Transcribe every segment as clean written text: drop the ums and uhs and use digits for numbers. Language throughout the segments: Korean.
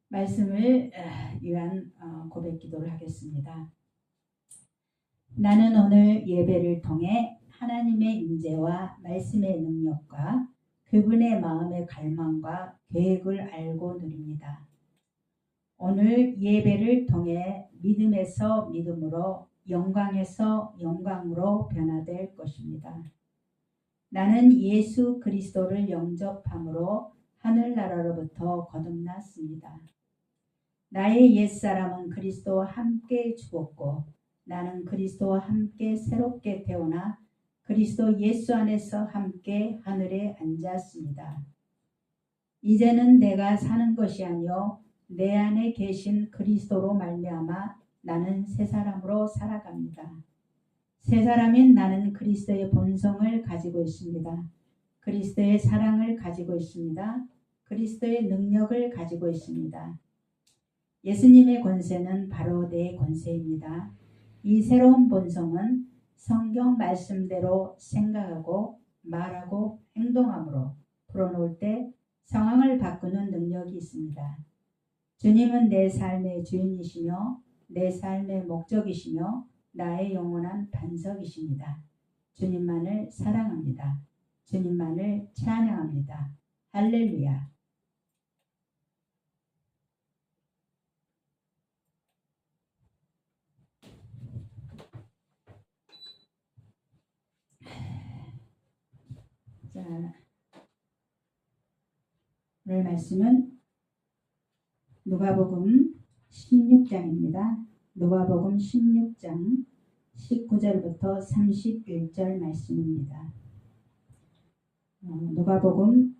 말씀을 위한 고백 기도를 하겠습니다. 나는 오늘 예배를 통해 하나님의 임재와 말씀의 능력과 그분의 마음의 갈망과 계획을 알고 누립니다. 오늘 예배를 통해 믿음에서 믿음으로 영광에서 영광으로 변화될 것입니다. 나는 예수 그리스도를 영접함으로 하늘나라로부터 거듭났습니다. 나의 옛사람은 그리스도와 함께 죽었고 나는 그리스도와 함께 새롭게 태어나 그리스도 예수 안에서 함께 하늘에 앉았습니다. 이제는 내가 사는 것이 아니요 내 안에 계신 그리스도로 말미암아 나는 새 사람으로 살아갑니다. 새 사람인 나는 그리스도의 본성을 가지고 있습니다. 그리스도의 사랑을 가지고 있습니다. 그리스도의 능력을 가지고 있습니다. 예수님의 권세는 바로 내 권세입니다. 이 새로운 본성은 성경 말씀대로 생각하고 말하고 행동함으로 풀어놓을 때 상황을 바꾸는 능력이 있습니다. 주님은 내 삶의 주인이시며 내 삶의 목적이시며 나의 영원한 반석이십니다. 주님만을 사랑합니다. 주님만을 찬양합니다. 할렐루야. 자, 오늘 말씀은 누가복음 16장입니다. 누가복음 16장 19절부터 31절 말씀입니다. 누가복음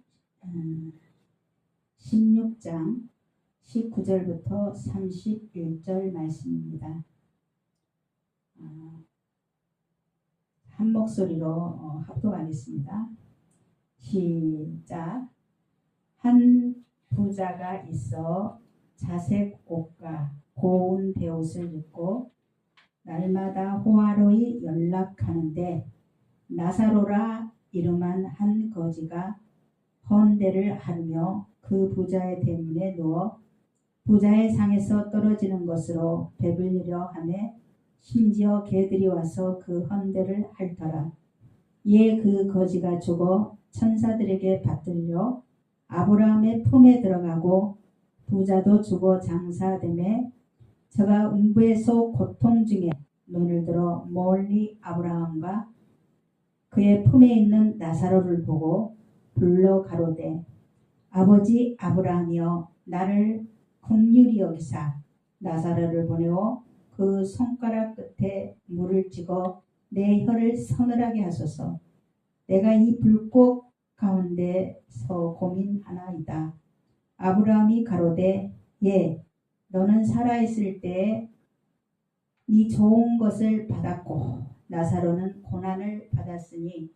16장 19절부터 31절 말씀입니다. 한 목소리로 합독하겠습니다. 시작. 한 부자가 있어 자색 옷과 고운 베옷을 입고 날마다 호화로이 연락하는데 나사로라 이름한 한 거지가 헌대를 하며 그 부자의 대문에 누워 부자의 상에서 떨어지는 것으로 배불리려 하매 심지어 개들이 와서 그 헌대를 핥더라. 이에 그 거지가 죽어 천사들에게 받들려 아브라함의 품에 들어가고 부자도 죽어 장사되매 저가 음부에서 고통 중에 눈을 들어 멀리 아브라함과 그의 품에 있는 나사로를 보고 불러 가로되 아버지 아브라함이여 나를 긍휼히 여기사 나사로를 보내어 그 손가락 끝에 물을 찍어 내 혀를 서늘하게 하소서. 내가 이 불꽃 가운데서 고민하나이다. 아브라함이 가로되 예 너는 살아있을 때에 네 좋은 것을 받았고 나사로는 고난을 받았으니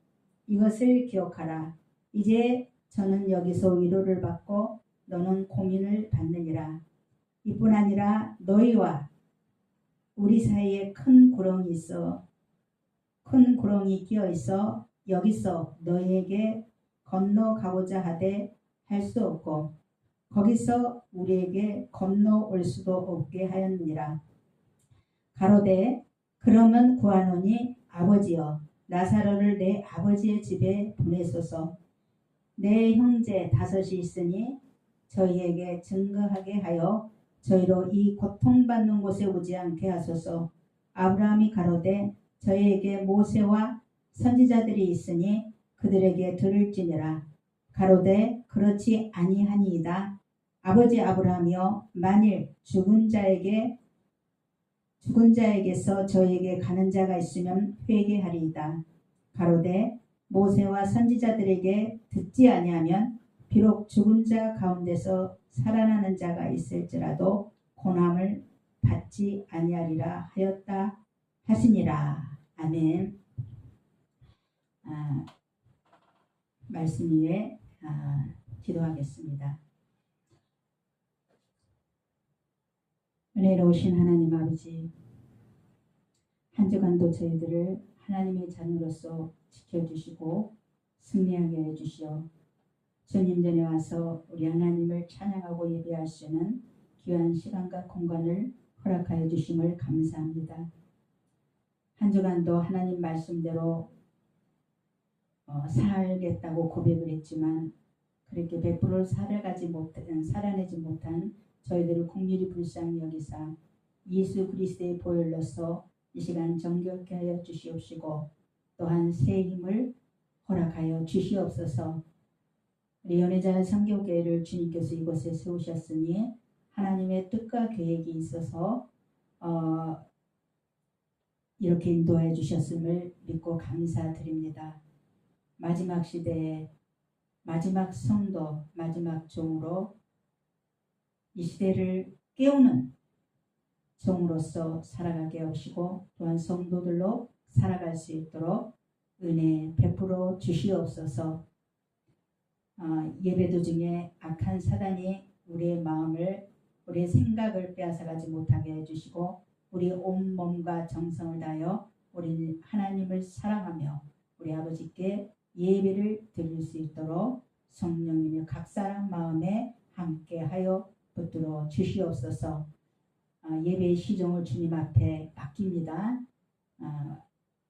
이것을 기억하라. 이제 저는 여기서 위로를 받고 너는 고민을 받느니라. 이뿐 아니라 너희와 우리 사이에 큰 구렁이 끼어 있어 여기서 너희에게 건너가고자 하되 할 수 없고 거기서 우리에게 건너올 수도 없게 하였느니라. 가로되 그러면 구하노니 아버지여 나사로를 내 아버지의 집에 보내소서. 내 형제 5이 있으니 저희에게 증거하게 하여 저희로 이 고통받는 곳에 오지 않게 하소서. 아브라함이 가로되 저희에게 모세와 선지자들이 있으니 그들에게 들을지니라. 가로되 그렇지 아니하니이다. 아버지 아브라함이여 만일 죽은 자에게서 저희에게 가는 자가 있으면 회개하리이다. 가로되 모세와 선지자들에게 듣지 아니하면 비록 죽은 자 가운데서 살아나는 자가 있을지라도 고난을 받지 아니하리라 하였다 하시니라. 아멘. 말씀 위에 기도하겠습니다. 은혜로우신 하나님 아버지, 한 주간도 저희들을 하나님의 자녀로서 지켜주시고 승리하게 해주시어 주님 전에 와서 우리 하나님을 찬양하고 예배할 수 있는 귀한 시간과 공간을 허락하여 주심을 감사합니다. 한 주간도 하나님 말씀대로 살겠다고 고백을 했지만 그렇게 100% 살아내지 못한 저희들을 긍휼히 불쌍히 여기사 예수 그리스도의 보혈로서 이 시간 정결케 하여 주시옵시고 또한 새 힘을 허락하여 주시옵소서. 우리 연회자 선교교회를 주님께서 이곳에 세우셨으니 하나님의 뜻과 계획이 있어서 이렇게 인도해 주셨음을 믿고 감사드립니다. 마지막 시대에 마지막 성도, 마지막 종으로 이 시대를 깨우는 종으로서 살아가게 하시고 또한 성도들로 살아갈 수 있도록 은혜 베풀어 주시옵소서. 예배 도중에 악한 사단이 우리의 마음을, 우리의 생각을 빼앗아가지 못하게 해주시고 우리 온 몸과 정성을 다하여 우리는 하나님을 사랑하며 우리 아버지께 예배를 드릴 수 있도록 성령님의 각 사람 마음에 함께하여 붙들어 주시옵소서. 예배의 시종을 주님 앞에 맡깁니다.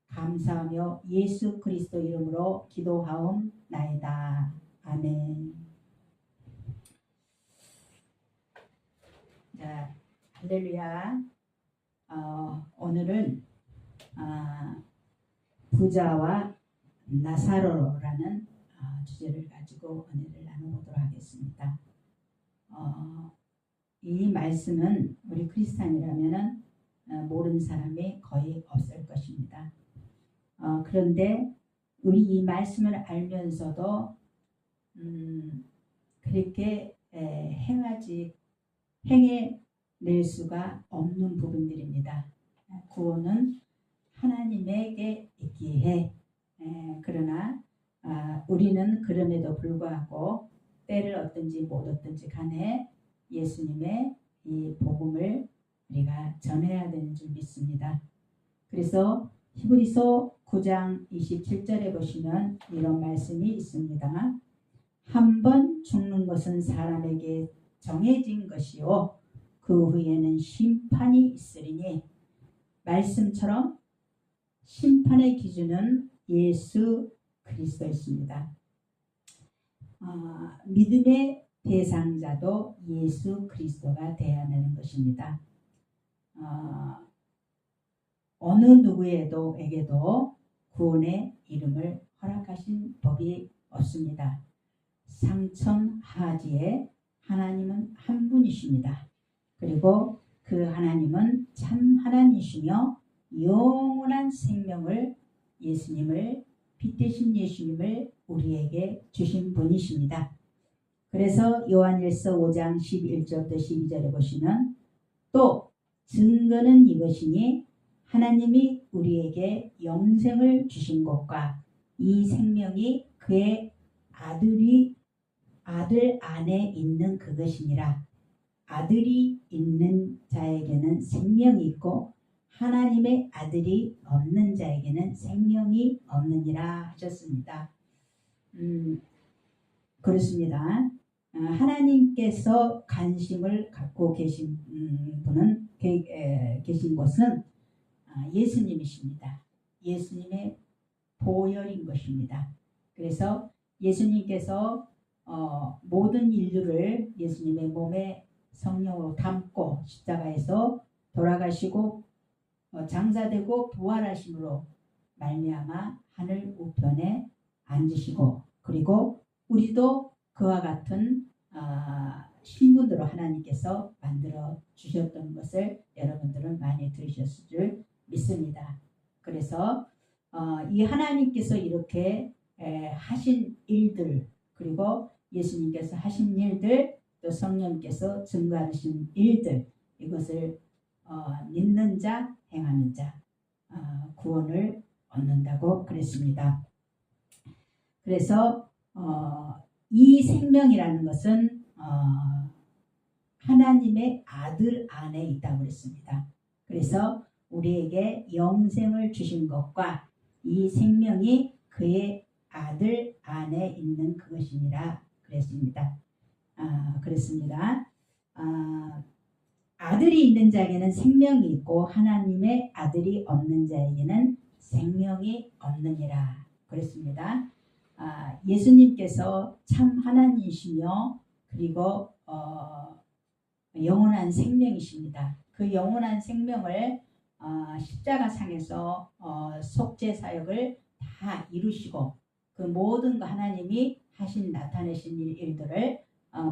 감사하며 예수 그리스도 이름으로 기도하옵나이다. 아멘. 자, 할렐루야. 오늘은 부자와 나사로라는 주제를 가지고 은혜를 나눠보도록 하겠습니다. 이 말씀은 우리 크리스찬이라면 모르는 사람이 거의 없을 것입니다. 그런데 우리 이 말씀을 알면서도 그렇게 행해낼 수가 없는 부분들입니다. 구원은 하나님에게 있기에 그러나 우리는 그럼에도 불구하고 때를 얻든지 못 얻든지 간에 예수님의 이 복음을 우리가 전해야 되는 줄 믿습니다. 그래서 히브리서 9장 27절에 보시면 이런 말씀이 있습니다. 한 번 죽는 것은 사람에게 정해진 것이요 그 후에는 심판이 있으리니 말씀처럼 심판의 기준은 예수 그리스도였습니다. 믿음의 대상자도 예수 그리스도가 되어야 하는 것입니다. 어느 누구에게도 구원의 이름을 허락하신 법이 없습니다. 상천하지에 하나님은 한 분이십니다. 그리고 그 하나님은 참 하나님이시며 영원한 생명을 예수님을 빛되신 예수님을 우리에게 주신 분이십니다. 그래서 요한일서 5장 11절부터 12절에 보시면 또 증거는 이것이니 하나님이 우리에게 영생을 주신 것과 이 생명이 그의 아들 안에 있는 그것이니라. 아들이 있는 자에게는 생명이 있고 하나님의 아들이 없는 자에게는 생명이 없느니라 하셨습니다. 그렇습니다. 하나님께서 관심을 갖고 계신 분은 계신 곳은 예수님이십니다. 예수님의 보혈인 것입니다. 그래서 예수님께서 모든 인류를 예수님의 몸에 성령으로 담고 십자가에서 돌아가시고 장사되고 부활하심으로 말미암아 하늘 우편에 앉으시고 그리고 우리도 그와 같은 신분으로 하나님께서 만들어 주셨던 것을 여러분들은 많이 들으셨을 줄 믿습니다. 그래서 이 하나님께서 이렇게 하신 일들 그리고 예수님께서 하신 일들 또 성령께서 증거하신 일들 이것을 믿는 자 행하는 자 구원을 얻는다고 그랬습니다. 그래서 이 생명이라는 것은 하나님의 아들 안에 있다고 그랬습니다. 그래서 우리에게 영생을 주신 것과 이 생명이 그의 아들 안에 있는 그것이니라 그랬습니다. 그랬습니다. 아들이 있는 자에게는 생명이 있고 하나님의 아들이 없는 자에게는 생명이 없느니라 그랬습니다. 예수님께서 참 하나님이시며 그리고 영원한 생명이십니다. 그 영원한 생명을 십자가상에서 속죄 사역을 다 이루시고 그 모든 거 하나님이 나타내신 일들을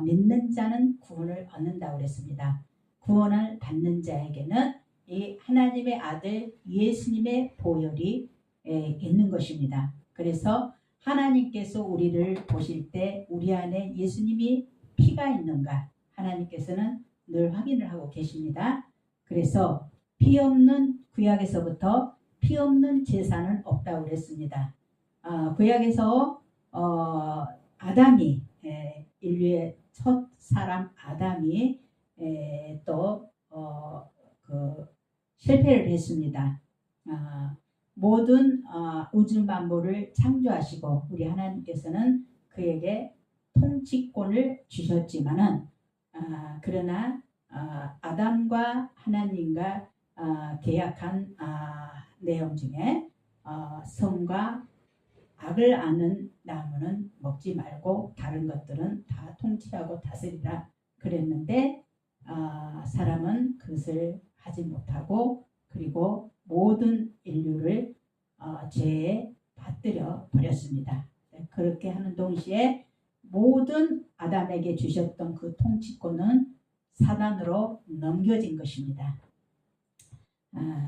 믿는 자는 구원을 얻는다고 그랬습니다. 구원을 받는 자에게는 이 하나님의 아들 예수님의 보혈이 있는 것입니다. 그래서 하나님께서 우리를 보실 때 우리 안에 예수님이 피가 있는가 하나님께서는 늘 확인을 하고 계십니다. 그래서 피 없는 구약에서부터 피 없는 제사는 없다고 그랬습니다. 구약에서 아담이 인류의 첫 사람 아담이 또 실패를 했습니다. 모든 우주 만물을 창조하시고 우리 하나님께서는 그에게 통치권을 주셨지만은 그러나 아담과 하나님과 계약한 내용 중에 선과 악을 아는 나무는 먹지 말고 다른 것들은 다 통치하고 다스리라 그랬는데 사람은 그것을 하지 못하고 그리고 모든 인류를 죄에 받들여 버렸습니다. 그렇게 하는 동시에 모든 아담에게 주셨던 그 통치권은 사단으로 넘겨진 것입니다.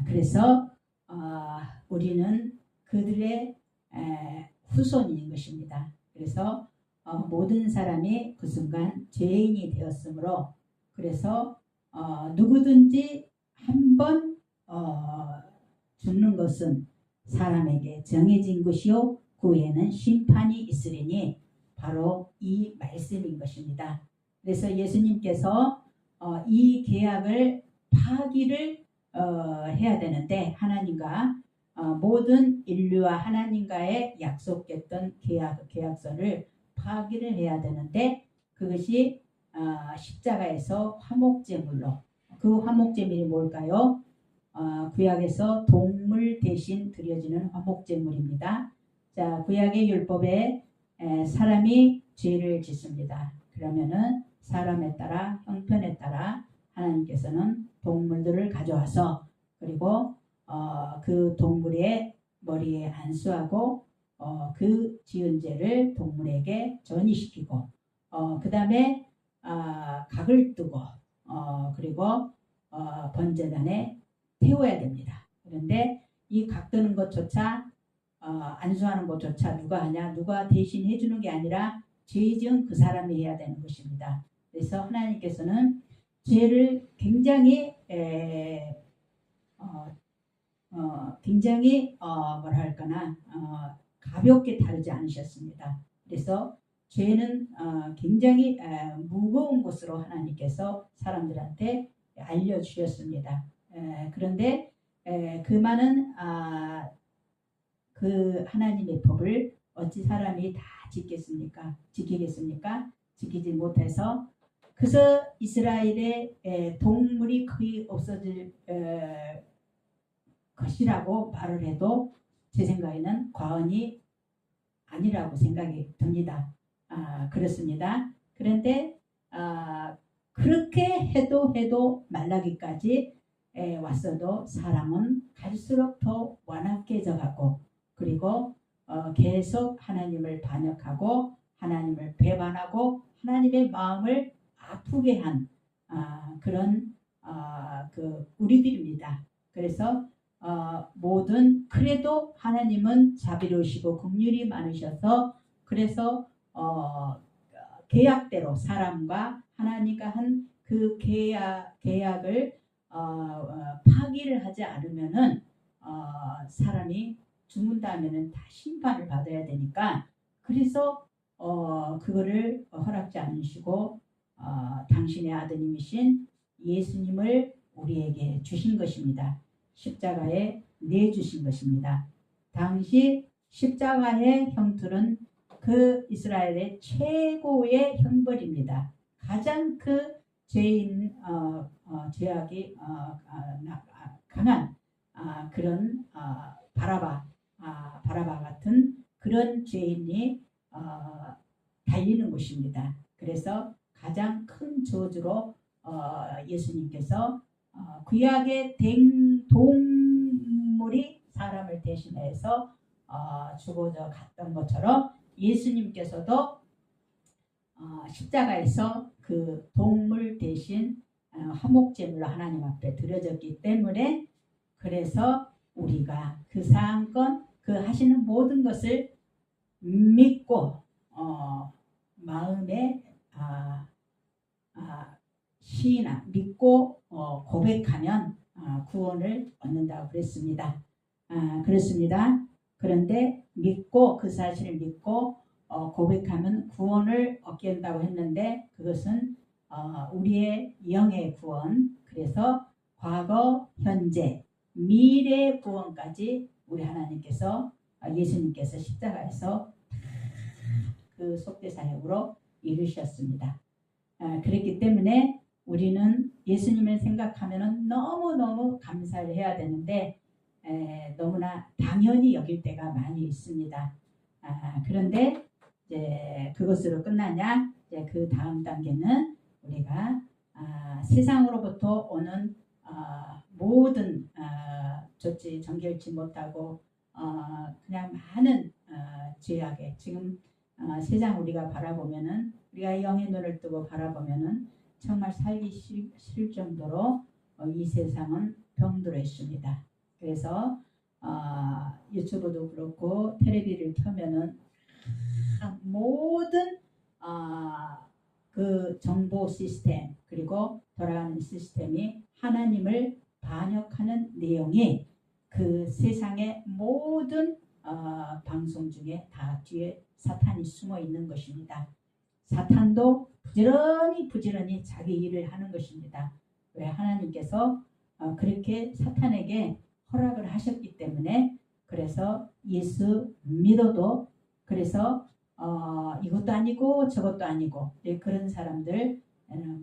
그래서 우리는 그들의 후손인 것입니다. 그래서 모든 사람이 그 순간 죄인이 되었으므로 그래서 누구든지 한번 죽는 것은 사람에게 정해진 것이요 그 후에는 심판이 있으리니 바로 이 말씀인 것입니다. 그래서 예수님께서 이 계약을 파기를 해야 되는데 하나님과 모든 인류와 하나님과의 약속했던 계약서를 파기를 해야 되는데 그것이 십자가에서 화목제물로 그 화목제물이 뭘까요? 구약에서 동물 대신 드려지는 화목제물입니다. 자, 구약의 율법에 사람이 죄를 짓습니다. 그러면은 사람에 따라 형편에 따라 하나님께서는 동물들을 가져와서 그리고 그 동물의 머리에 안수하고 그 지은 죄를 동물에게 전이시키고 그 다음에 각을 뜨고 그리고 번제단에 태워야 됩니다. 그런데 이 각 뜨는 것조차 안수하는 것조차 누가 하냐? 누가 대신 해주는 게 아니라 죄 지은 그 사람이 해야 되는 것입니다. 그래서 하나님께서는 죄를 굉장히 뭐랄까나 가볍게 다루지 않으셨습니다. 그래서 죄는 굉장히 무거운 것으로 하나님께서 사람들한테 알려주셨습니다. 그런데 그 많은 그 하나님의 법을 어찌 사람이 다 지키겠습니까? 지키지 못해서 그래서 이스라엘의 동물이 거의 없어질 것이라고 말을 해도 제 생각에는 과언이 아니라고 생각이 듭니다. 그렇습니다. 그런데 그렇게 해도 말라기까지 왔어도 사람은 갈수록 더 완악해져 가고 그리고 계속 하나님을 반역하고 하나님을 배반하고 하나님의 마음을 아프게 한 그런 우리들입니다. 그래서 그래도 하나님은 자비로우시고 긍휼이 많으셔서 그래서 계약대로 사람과 하나님과 한 그 계약을 파기를 하지 않으면은 사람이 죽은 다음에는 다 심판을 받아야 되니까 그래서 그거를 허락지 않으시고 당신의 아드님이신 예수님을 우리에게 주신 것입니다. 십자가에 내주신 것입니다. 당시 십자가의 형틀은 그 이스라엘의 최고의 형벌입니다. 가장 그 죄인 죄악이 강한 그런 바라바 같은 그런 죄인이 달리는 곳입니다. 그래서 가장 큰 저주로 예수님께서 구약의 동물이 사람을 대신해서 죽어져 갔던 것처럼 예수님께서도 십자가에서 그 동물 대신 화목제물로 하나님 앞에 드려졌기 때문에 그래서 우리가 그 사건권 그 하시는 모든 것을 믿고 마음에 시인하 믿고 고백하면 구원을 얻는다고 그랬습니다. 그렇습니다. 그런데 믿고 그 사실을 믿고 고백하면 구원을 얻게 된다고 했는데 그것은 우리의 영의 구원, 그래서 과거, 현재, 미래 구원까지 우리 하나님께서 예수님께서 십자가에서 그 속죄사역으로 이루셨습니다. 그렇기 때문에 우리는 예수님을 생각하면 너무너무 감사를 해야 되는데 너무나 당연히 여길 때가 많이 있습니다. 그런데 이제 그것으로 끝나냐? 이제 그 다음 단계는 우리가 세상으로부터 오는 모든 좋지 정결치 못하고 그냥 많은 죄악에 지금 세상 우리가 바라보면은 우리가 영의 눈을 뜨고 바라보면은 정말 살기 싫을 정도로 이 세상은 병들어 있습니다. 그래서 유튜브도 그렇고 텔레비를 켜면은 모든 그 정보 시스템 그리고 돌아가는 시스템이 하나님을 반역하는 내용이 그 세상의 모든 방송 중에 다 뒤에 사탄이 숨어 있는 것입니다. 사탄도 부지런히 자기 일을 하는 것입니다. 왜? 하나님께서 그렇게 사탄에게 허락을 하셨기 때문에 그래서 예수 믿어도 그래서 이것도 아니고 저것도 아니고 그런 사람들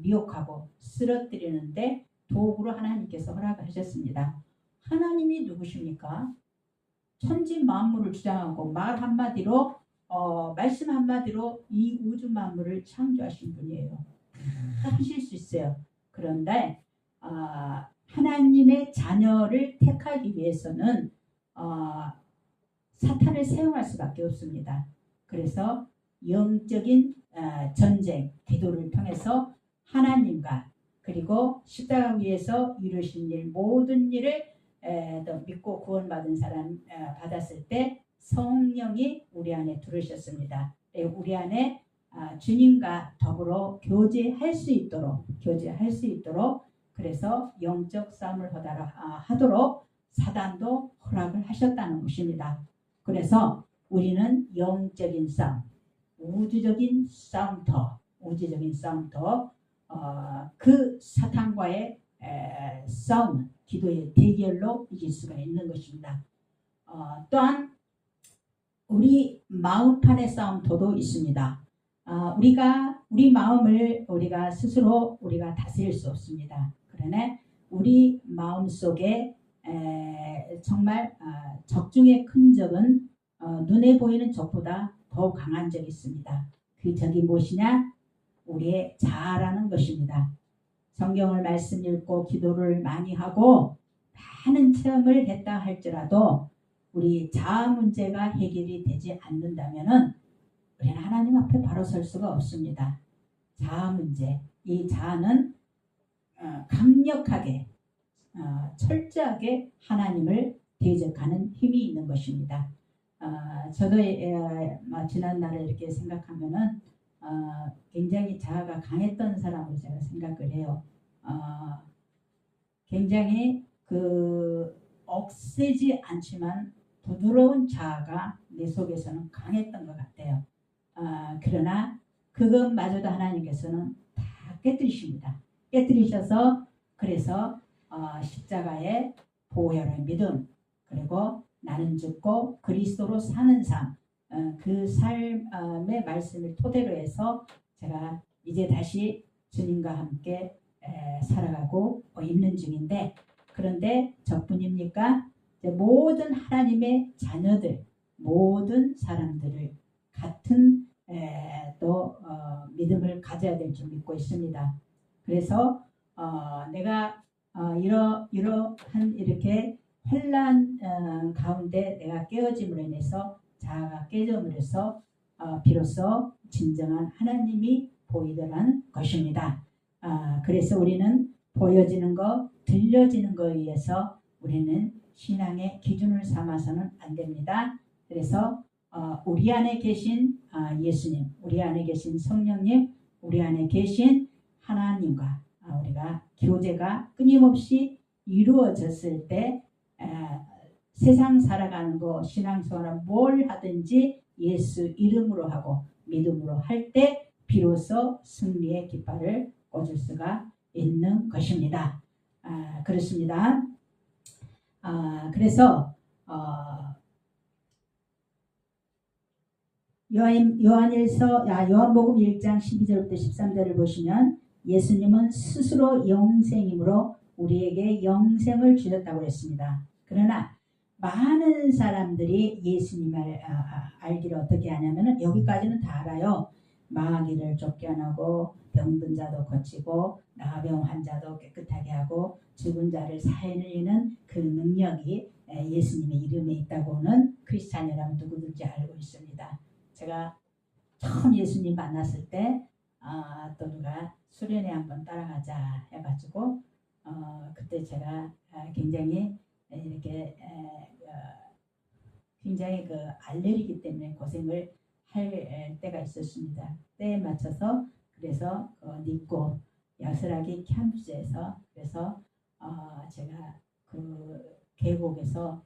미혹하고 쓰러뜨리는데 도구로 하나님께서 허락을 하셨습니다. 하나님이 누구십니까? 천지 만물을 주장하고 말 한마디로 말씀 한마디로 이 우주 만물을 창조하신 분이에요. 하실 수 있어요. 그런데 하나님의 자녀를 택하기 위해서는 사탄을 사용할 수밖에 없습니다. 그래서 영적인 전쟁, 기도를 통해서 하나님과 그리고 십자가 위에서 이루신 일 모든 일을 믿고 구원받은 사람 받았을 때 성령이 우리 안에 들으셨습니다. 우리 안에 주님과 더불어 교제할 수 있도록 그래서 영적 싸움을 하도록 사단도 허락을 하셨다는 것입니다. 그래서 우리는 영적인 싸움, 우주적인 싸움터 그 사탄과의 싸움은 기도의 대결로 이길 수가 있는 것입니다. 또한 우리 마음판의 싸움터도 있습니다. 우리 마음을 우리가 스스로 다스릴 수 없습니다. 그러나 우리 마음 속에 정말 적중의 큰 적은 눈에 보이는 적보다 더 강한 적이 있습니다. 그 적이 무엇이냐? 우리의 자아라는 것입니다. 성경을 말씀 읽고 기도를 많이 하고 많은 체험을 했다 할지라도 우리 자아 문제가 해결이 되지 않는다면은 우리는 하나님 앞에 바로 설 수가 없습니다. 자아 문제, 이 자아는 강력하게 철저하게 하나님을 대적하는 힘이 있는 것입니다. 저도 지난 날에 이렇게 생각하면은 굉장히 자아가 강했던 사람으로 제가 생각을 해요. 굉장히 억세지 않지만 부드러운 자아가 내 속에서는 강했던 것 같아요. 그러나 그것마저도 하나님께서는 다 깨뜨리십니다. 깨뜨리셔서 그래서 십자가의 보혈의 믿음 그리고 나는 죽고 그리스도로 사는 삶 그 삶의 말씀을 토대로 해서 제가 이제 다시 주님과 함께 살아가고 있는 중인데, 그런데 저뿐입니까? 모든 하나님의 자녀들, 모든 사람들을 같은 또 믿음을 가져야 될 줄 믿고 있습니다. 그래서 내가 이러한 이렇게 혼란 가운데 내가 깨어짐으로 인해서, 자아가 깨짐으로써 비로소 진정한 하나님이 보이더라는 것입니다. 그래서 우리는 보여지는 것, 들려지는 것에 의해서 우리는 신앙의 기준을 삼아서는 안 됩니다. 그래서 우리 안에 계신 예수님, 우리 안에 계신 성령님, 우리 안에 계신 하나님과 우리가 교제가 끊임없이 이루어졌을 때 세상 살아가는 거, 신앙생활은 뭘 하든지 예수 이름으로 하고 믿음으로 할 때 비로소 승리의 깃발을 꽂을 수가 있는 것입니다. 그렇습니다. 그래서 요한복음 1장 12절부터 13절을 보시면 예수님은 스스로 영생이므로 우리에게 영생을 주셨다고 했습니다. 그러나 많은 사람들이 예수님을 알기를 어떻게 하냐면, 여기까지는 다 알아요. 마귀를 쫓겨나고 병든 자도 고치고 나병 환자도 깨끗하게 하고 죽은 자를 살리는 그 능력이 예수님의 이름에 있다고는 크리스찬 여러분 누구든지 알고 있습니다. 제가 처음 예수님 만났을 때 또 누가 수련회 한번 따라가자 해가지고 그때 제가 굉장히 이렇게 굉장히 그 알레르기 때문에 고생을 할 때가 있었습니다. 때에 맞춰서 그래서 니꼬 야스라기 캠프스에서, 그래서 제가 그 계곡에서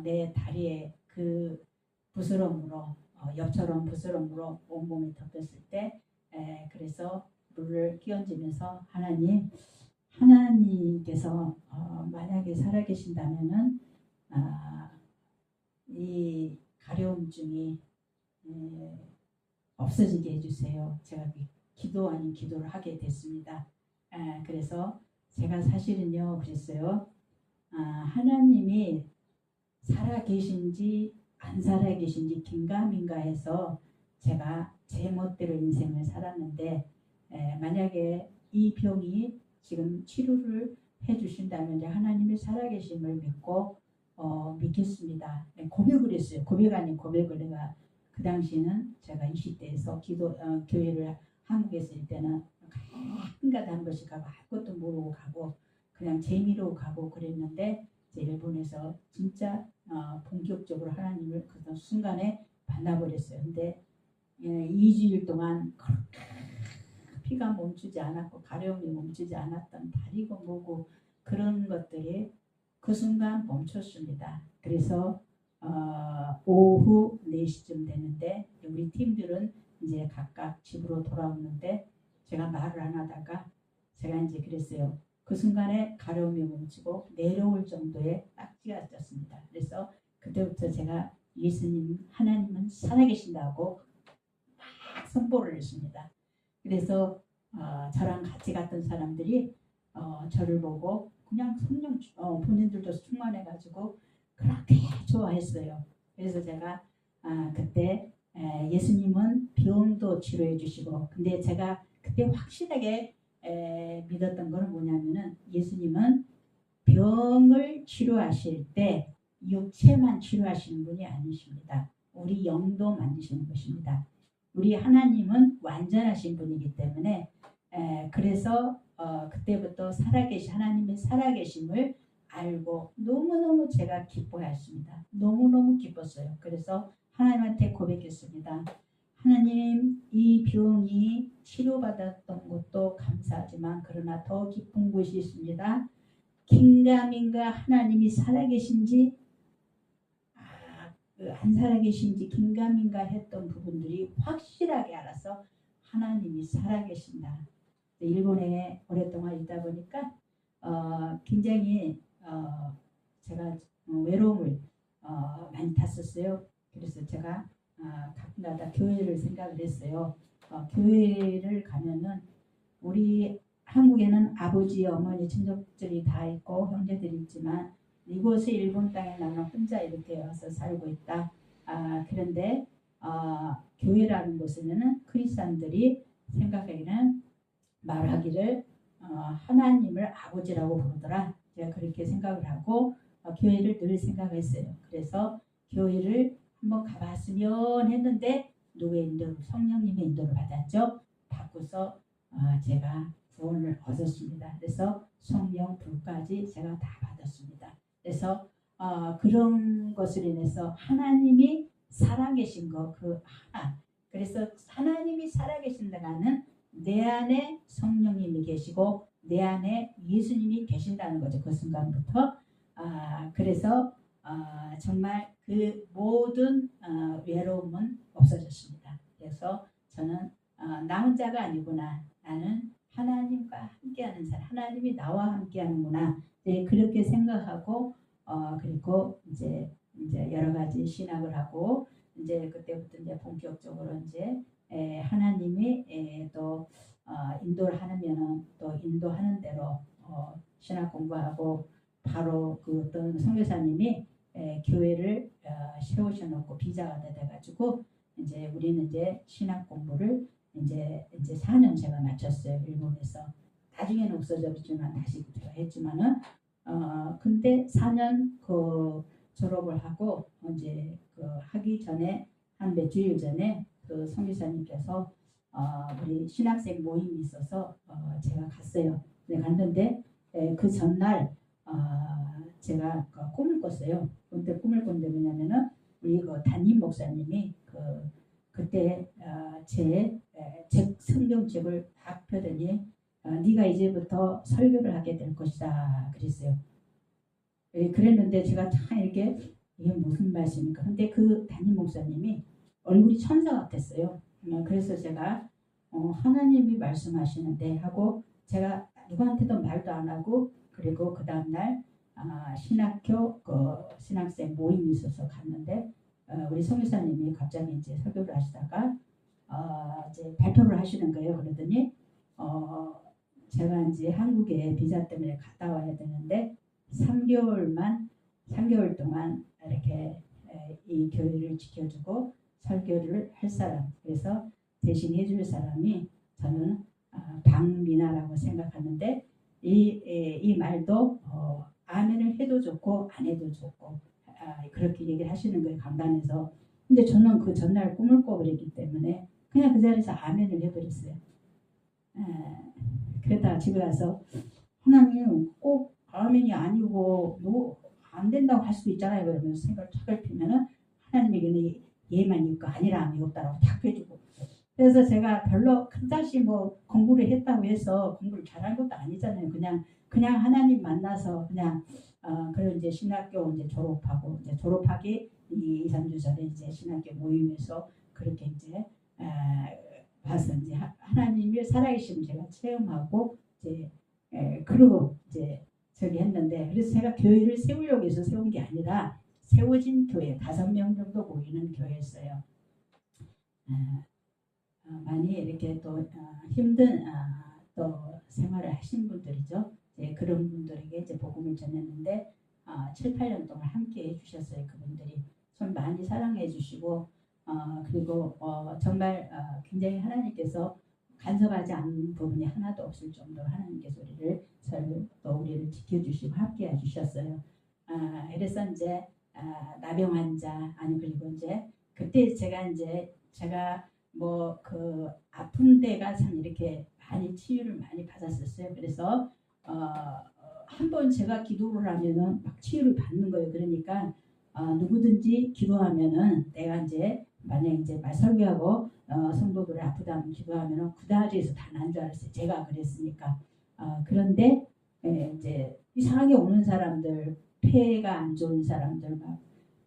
내 다리에 그 부스럼으로 엽처럼 부스럼으로 온몸이 덮였을 때 그래서 물을 끼얹으면서 하나님께서 만약에 살아계신다면은 이 가려움증이 없어지게 해주세요. 제가 기도 아닌 기도를 하게 됐습니다. 그래서 제가 사실은요 그랬어요. 하나님이 살아계신지 안 살아계신지 긴가민가 해서 제가 제 멋대로 인생을 살았는데, 만약에 이 병이 지금 치료를 해주신다면 하나님이 살아계심을 믿고 믿겠습니다. 고백을 했어요. 고백 아닌 고백을. 내가 그 당시에는 제가 20대에서 교회를 한국에서 있을 때는 한가닥 한 번씩 가고 아무것도 모르고 가고 그냥 재미로 가고 그랬는데, 이제 일본에서 진짜 본격적으로 하나님을 그 순간에 만나버렸어요. 근데 2주일 동안 피가 멈추지 않았고 가려움이 멈추지 않았던 다리고 뭐고 그런 것들이 그 순간 멈췄습니다. 그래서 오후 4시쯤 되는데 우리 팀들은 이제 각각 집으로 돌아오는데, 제가 말을 안 하다가 제가 이제 그랬어요. 그 순간에 가려움이 멈추고 내려올 정도의 딱지가 졌습니다. 그래서 그때부터 제가 예수님, 하나님은 살아계신다고 막 선포를 했습니다. 그래서 저랑 같이 갔던 사람들이 저를 보고 그냥 성령 본인들도 충만해가지고 그렇게 좋아했어요. 그래서 제가 그때 예수님은 병도 치료해 주시고, 근데 제가 그때 확실하게 믿었던 거는 뭐냐면은, 예수님은 병을 치료하실 때 육체만 치료하시는 분이 아니십니다. 우리 영도 만드시는 것입니다. 우리 하나님은 완전하신 분이기 때문에 그래서 그때부터 하나님의 살아계심을 알고 너무너무 제가 기뻐했습니다. 너무너무 기뻤어요. 그래서 하나님한테 고백했습니다. 하나님, 이 병이 치료받았던 것도 감사하지만 그러나 더 기쁜 것이 있습니다. 긴가민가 하나님이 살아계신지 안 살아계신지 긴가민가 했던 부분들이 확실하게 알아서 하나님이 살아계신다. 일본에 오랫동안 있다 보니까 굉장히 제가 외로움을 많이 탔었어요. 그래서 제가 가끔가다 교회를 생각을 했어요. 교회를 가면은 우리 한국에는 아버지, 어머니, 친족들이 다 있고 형제들이 있지만 이곳의 일본 땅에 나는 혼자 이렇게 와서 살고 있다. 그런데 교회라는 곳에는 크리스천들이 생각하기는 말하기를 하나님을 아버지라고 부르더라. 제가 그렇게 생각을 하고 교회를 늘 생각했어요. 그래서 교회를 한번 가봤으면 했는데 누구의 인도, 성령님의 인도를 받았죠. 받고서 제가 구원을 얻었습니다. 그래서 성령 불까지 제가 다 받았습니다. 그래서 그런 것을 인해서 하나님이 살아계신 거 그 하나. 그래서 하나님이 살아계신다는 내 안에 성령님이 계시고 내 안에 예수님이 계신다는 거죠. 그 순간부터. 그래서 정말 그 모든 외로움은 없어졌습니다. 그래서 저는 나 혼자가 아니구나. 나는 하나님과 함께하는 사람. 하나님이 나와 함께하는구나. 이제 그렇게 생각하고 그리고 이제 여러 가지 신학을 하고 이제 그때부터 이제 본격적으로 이제 하나님이 또 인도를 하면은 또 인도하는 대로 신학 공부하고 바로 그 어떤 선교사님이 교회를 세우셔놓고 비자가 돼가지고 이제 우리는 이제 신학 공부를 이제 4년 제가 마쳤어요. 일본에서. 나중에는 없어졌지만 다시 했지만은 근데 4년 그 졸업을 하고 이제 그 하기 전에 한 며칠 전에 그 선교사님께서 우리 신학생 모임이 있어서 제가 갔어요. 네, 갔는데 그 전날 제가 꿈을 꿨어요. 근데 꿈을 꿨는데 뭐냐면은 우리 그 담임 목사님이 그때 제 성경책을 딱 펴더니 네가 이제부터 설교를 하게 될 것이다 그랬어요. 그랬는데 제가 참 이렇게 이게 무슨 말씀입니까? 근데 그 담임 목사님이 얼굴이 천사 같았어요. 그래서 제가 하나님이 말씀하시는데 하고 제가 누구한테도 말도 안 하고 그리고 그 다음날 신학교 신학생 모임이 있어서 갔는데 우리 성교사님이 갑자기 이제 설교를 하시다가 이제 발표를 하시는 거예요. 그러더니 제가 이제 한국에 비자 때문에 갔다 와야 되는데 3개월 동안 이렇게 이 교회를 지켜주고 설교를 할 사람, 그래서 대신 해줄 사람이 저는 박미나라고 생각하는데 이 말도 아멘을 해도 좋고 안 해도 좋고 그렇게 얘기를 하시는 거예요. 강단에서. 근데 저는 그 전날 꿈을 꿔버렸기 때문에 그냥 그 자리에서 아멘을 해버렸어요. 그러다가 집에 가서 하나님 꼭 아멘이 아니고 안 된다고 할 수도 있잖아요. 그러면서 생각을 탁 피면은 하나님에게는 예만 있고 아니라함이 없다라고 탁 해주고. 그래서 제가 별로 그다시 뭐 공부를 했다고 해서 공부를 잘한 것도 아니잖아요. 그냥 하나님 만나서 그냥 그런 이제 신학교 이제 졸업하고 이제 졸업하기 2, 3주 전에 이제 신학교 모임에서 그렇게 이제 봐서 이제 하나님이 살아계심을 제가 체험하고 이제 그러고 이제 저기 했는데 그래서 제가 교회를 세우려고 해서 세운 게 아니라 세워진 교회 5명 정도 모이는 교회였어요. 많이 이렇게 또 힘든 또 생활을 하신 분들이죠. 그런 분들에게 이제 복음을 전했는데 7, 8년 동안 함께 해주셨어요. 그분들이 좀 많이 사랑해 주시고 그리고 정말 굉장히 하나님께서 간섭하지 않는 부분이 하나도 없을 정도로 하나님께서 우리를 지켜주시고 함께 해주셨어요. 그래서 이제 나병 환자 그리고 이제 그때 제가 뭐 그 아픈 데가 참 이렇게 많이 치유를 많이 받았었어요. 그래서 한번 제가 기도를 하면은 막 치유를 받는 거예요. 그러니까 누구든지 기도하면은 내가 이제 만약 이제 말 설교하고 성도들이 아프다면 기도하면은 그 자리에서 다 난 줄 알았어요. 제가 그랬으니까. 그런데 이제 이상하게 오는 사람들, 폐가 안 좋은 사람들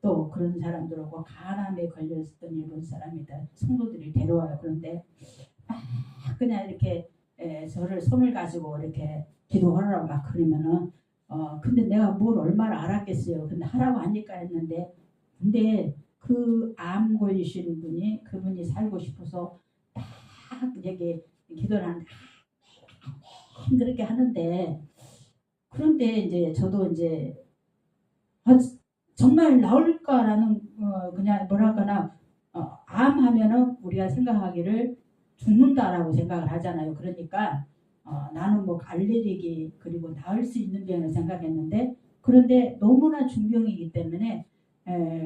또 그런 사람들하고 간암에 걸렸던 일본 사람이다 성도들이 데려와요. 그런데 그냥 이렇게 저를 손을 가지고 이렇게 기도하라고 막 그러면은 근데 내가 뭘 얼마나 알았겠어요. 근데 하라고 하니까 했는데 근데 그 암 걸리시는 분이 그분이 살고 싶어서 딱 이렇게 기도를 하는데 그렇게 하는데 그런데 이제 저도 이제 아, 정말 나올까라는 그냥 뭐랄까나 암 하면은 우리가 생각하기를 죽는다라고 생각을 하잖아요. 그러니까 나는 뭐 알레르기 그리고 나을 수 있는 병을 생각했는데 그런데 너무나 중병이기 때문에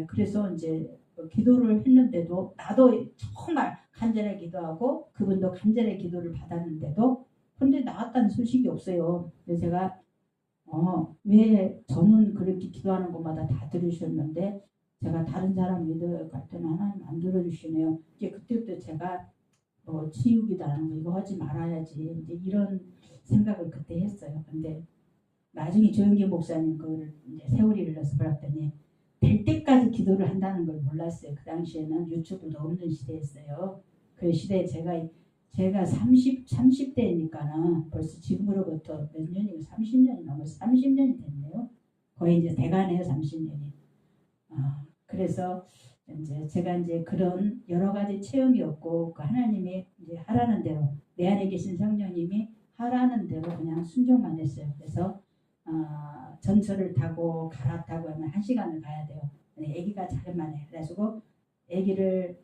그래서 이제 기도를 했는데도 나도 정말 간절히 기도하고 그분도 간절히 기도를 받았는데도 그런데 나았다는 소식이 없어요. 그래서 제가 왜 저는 그렇게 기도하는 곳마다 다 들으셨는데 제가 다른 사람 믿어갈 때는 하나님 안 들어주시네요. 이제 그때부터 제가 치유기도하는 거 이거 하지 말아야지 이제 이런 생각을 그때 했어요. 근데 나중에 조영기 목사님 그걸 이제 세월이 흘러서 그랬더니 될 때까지 기도를 한다는 걸 몰랐어요. 그 당시에는 유튜브도 없는 시대였어요. 그 시대에 제가 30대니까는 벌써 지금으로부터 몇 년이고 30년이 넘어서 30년이 됐네요. 거의 이제 돼가네요. 30년이. 그래서 이제 제가 이제 그런 여러 가지 체험이 없고 그 하나님이 이제 하라는 대로 내 안에 계신 성령님이 하라는 대로 그냥 순종만 했어요. 그래서 전철을 타고 갈아타고 하면 1시간을 가야 돼요. 아기가 자기만 해. 그래가지고 아기를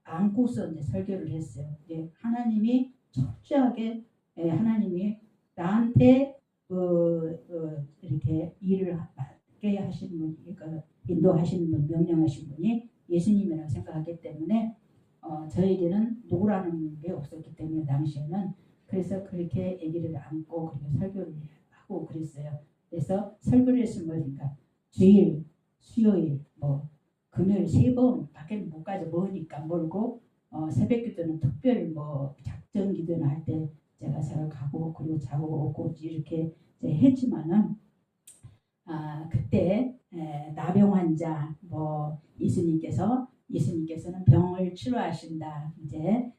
안고서 이제 설교를 했어요. 이제 하나님이 철저하게 하나님이 나한테 이렇게 일을 맡게 하신 분, 그러니까 인도하시는 분, 명령하신 분이 예수님이라고 생각하기 때문에 저에게는 누구라는 게 없었기 때문에 당시에는 그래서 그렇게 아기를 안고 그리고 설교를 하고 그랬어요. 그래서 설교를 했으면 뭐니까 주일, 수요일, 뭐 금요일 3번 밖에 못 가죠. 뭐니까 멀고 새벽 기도는 특별 뭐 작전 기도나 할 때 제가 가고 그리고 자고 오고 이렇게 했지만은 그때 나병 환자 뭐 예수님께서는 병을 치료하신다 이제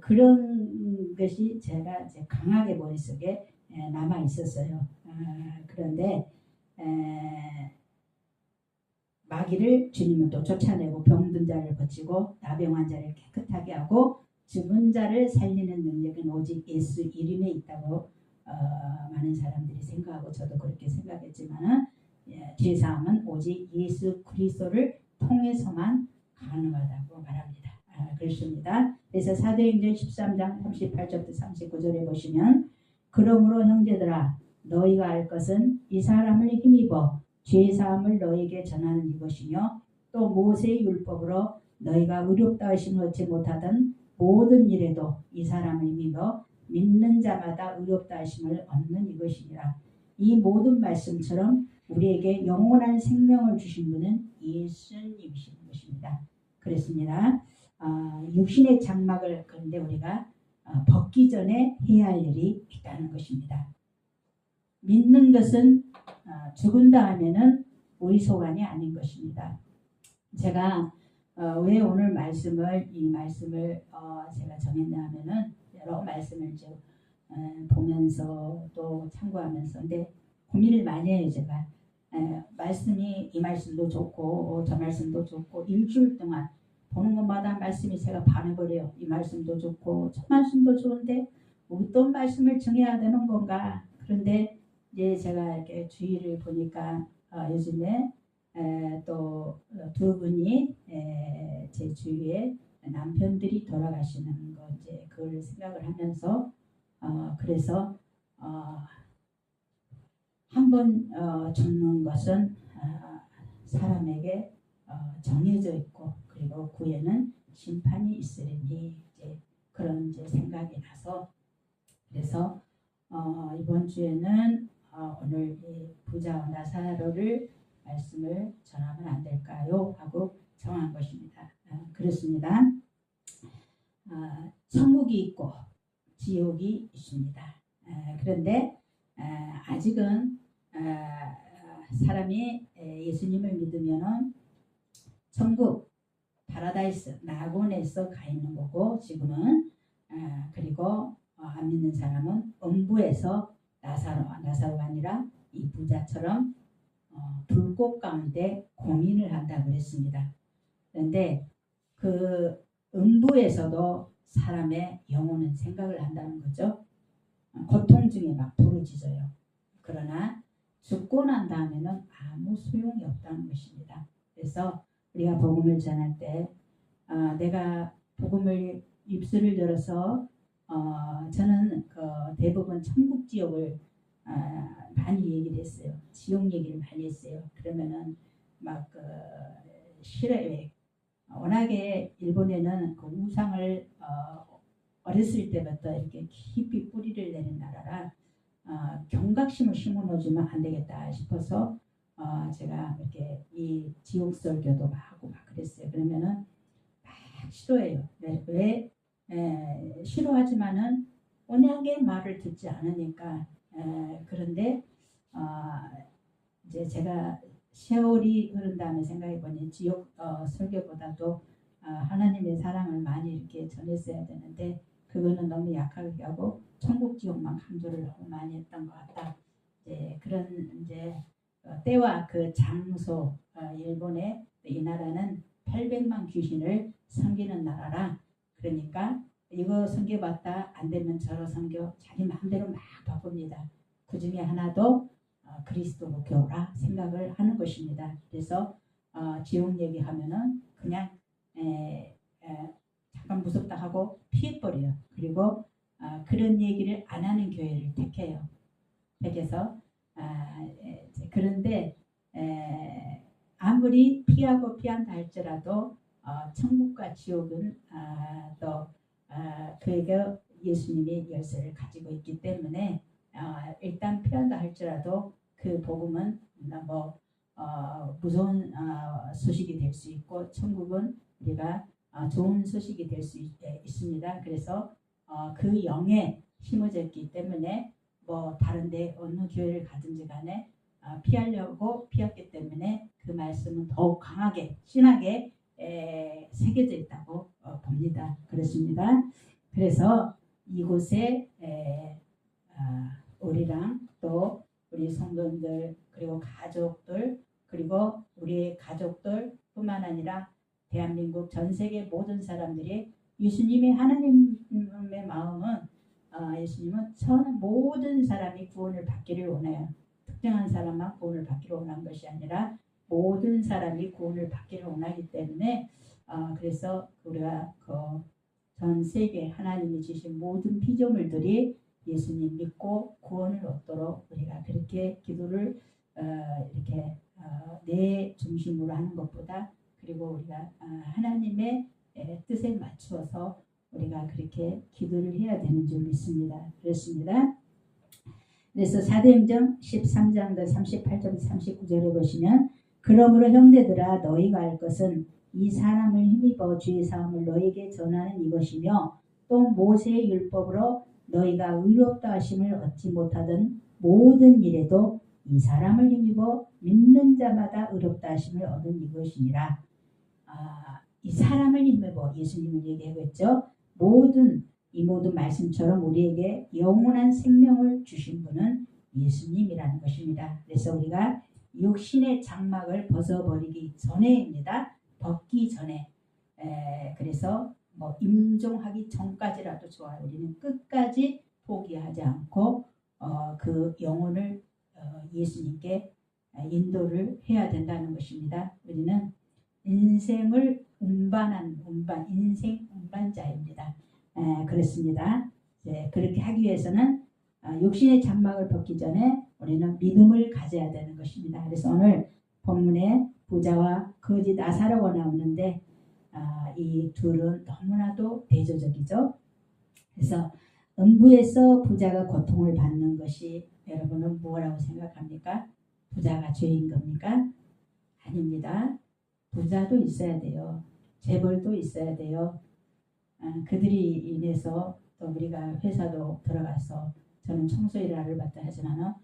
그런 것이 제가 이제 강하게 머릿속에 남아 있었어요. 그런데 마귀를 주님은 또 쫓아내고 병든 자를 고치고 나병 환자를 깨끗하게 하고 죽은 자를 살리는 능력은 오직 예수 이름에 있다고 많은 사람들이 생각하고 저도 그렇게 생각했지만 죄사함은 오직 예수 그리스도를 통해서만 가능하다고 말합니다. 그렇습니다. 그래서 사도행전 13장 38절부터 39절에 보시면 그러므로 형제들아 너희가 알 것은 이 사람을 힘입어 죄사함을 너희에게 전하는 이것이며 또 모세의 율법으로 너희가 의롭다 하심을 얻지 못하던 모든 일에도 이 사람을 믿어 믿는 자마다 의롭다 하심을 얻는 이것이니라. 이 모든 말씀처럼 우리에게 영원한 생명을 주신 분은 예수님이신 것입니다. 그렇습니다. 육신의 장막을 그런데 우리가 벗기 전에 해야 할 일이 있다는 것입니다. 믿는 것은 죽은 다음에는 우리 소관이 아닌 것입니다. 제가 왜 오늘 이 말씀을 제가 정했냐 하면은 여러 말씀을 이제 보면서 또 참고하면서 근데 고민을 많이 해요. 제가 말씀이 이 말씀도 좋고 저 말씀도 좋고 일주일 동안 보는 것마다 말씀이 제가 반해버려요. 이 말씀도 좋고 저 말씀도 좋은데 어떤 말씀을 정해야 되는 건가. 그런데 이제 제가 이렇게 주의를 보니까 요즘에 또 두 분이 제 주위에 남편들이 돌아가시는 거 이제 그걸 생각을 하면서 그래서 한번 죽는 것은 사람에게 정해져 있고 그리고 구에는 심판이 있으리니 이제 그런 이제 생각이 나서 그래서 이번 주에는 오늘 이 부자와 나사로를 말씀을 전하면 안 될까요? 하고 정한 것입니다. 그렇습니다. 천국이 있고 지옥이 있습니다. 그런데 아직은 사람이 예수님을 믿으면은 천국 파라다이스 낙원에서 가 있는 거고 지금은 그리고 안 믿는 사람은 음부에서 나사로가 아니라 이 부자처럼 불꽃 가운데 공인을 한다고 그랬습니다. 그런데 그 음부에서도 사람의 영혼은 생각을 한다는 거죠. 고통 중에 막 부르짖어요. 그러나 죽고 난 다음에는 아무 소용이 없다는 것입니다. 그래서 우리가 복음을 전할 때 내가 복음을 입술을 열어서 저는 대부분 천국 지옥을 많이 얘기를 했어요. 지옥 얘기를 많이 했어요. 그러면은 막 싫어요. 워낙에 일본에는 그 우상을 어렸을 때부터 이렇게 깊이 뿌리를 내린 나라라 경각심을 심어놓으면 안 되겠다 싶어서 제가 이렇게 이 지옥 설교도 하고 막 그랬어요. 그러면은 막 싫어해요. 왜 싫어하지만은 언약의 말을 듣지 않으니까 그런데 이제 제가 세월이 흐른 다음에 생각해보니 지옥 설교보다도 하나님의 사랑을 많이 이렇게 전했어야 되는데 그거는 너무 약하게 하고 천국 지옥만 강조를 너무 많이 했던 것 같다. 이제 그런 이제 때와 그 장소 일본의 이 나라는 800만 귀신을 섬기는 나라라. 그러니까 이거 섬겨봤다 안 되면 저러 섬겨 자기 마음대로 막 바꿉니다. 그 중에 하나도 그리스도로 교라 생각을 하는 것입니다. 그래서 지옥 얘기하면은 그냥 잠깐 무섭다 하고 피해버려요. 그리고 그런 얘기를 안 하는 교회를 택해요. 택해서 그런데 아무리 피하고 피한다 할지라도 천국과 지옥은 또 그에게 예수님이 열쇠를 가지고 있기 때문에 일단 피한다 할지라도 그 복음은 뭐 무서운 소식이 될 수 있고 천국은 우리가 좋은 소식이 될 수 있습니다. 그래서 그 영에 심어졌기 때문에 뭐 다른데 어느 교회를 가든지 간에 피하려고 피했기 때문에 그 말씀은 더욱 강하게 신하게 새겨져 있다고 봅니다. 그렇습니다. 그래서 이곳에 우리랑 또 우리 성도들 그리고 가족들 그리고 우리 가족들 뿐만 아니라 대한민국 전 세계 모든 사람들이 예수님의 하나님의 마음은 예수님은 저는 모든 사람이 구원을 받기를 원해요. 특정한 사람만 구원을 받기를 원하는 것이 아니라 모든 사람이 구원을 받기를 원하기 때문에 그래서 우리가 전 세계 하나님이 주신 모든 피조물들이 예수님 믿고 구원을 얻도록 우리가 그렇게 기도를 이렇게 내 중심으로 하는 것보다 그리고 우리가 하나님의 뜻에 맞추어서 우리가 그렇게 기도를 해야 되는 줄 믿습니다. 그렇습니다. 그래서 사도행전 13장도 38절 39절에 보시면 그러므로 형제들아 너희가 알 것은 이 사람을 힘입어 주의 사함을 너희에게 전하는 이것이며 또 모세의 율법으로 너희가 의롭다 하심을 얻지 못하던 모든 일에도 이 사람을 힘입어 믿는 자마다 의롭다 하심을 얻은 이것이니라. 이 사람을 힘입어 예수님을 얘기하고 있죠. 이 모든 말씀처럼 우리에게 영원한 생명을 주신 분은 예수님이라는 것입니다. 그래서 우리가 육신의 장막을 벗어버리기 전에입니다. 벗기 전에. 그래서 뭐 임종하기 전까지라도 좋아요. 우리는 끝까지 포기하지 않고 그 영혼을 예수님께 인도를 해야 된다는 것입니다. 우리는 인생을 인생 운반자입니다. 그렇습니다. 그렇게 하기 위해서는 육신의 장막을 벗기 전에 우리는 믿음을 가져야 되는 것입니다. 그래서 오늘 본문에 부자와 거짓 아사로가 나오는데 이 둘은 너무나도 대조적이죠. 그래서 음부에서 부자가 고통을 받는 것이 여러분은 뭐라고 생각합니까? 부자가 죄인 겁니까? 아닙니다. 부자도 있어야 돼요. 재벌도 있어야 돼요. 그들이 인해서 또 우리가 회사도 들어가서 저는 청소 일을 받다 하지만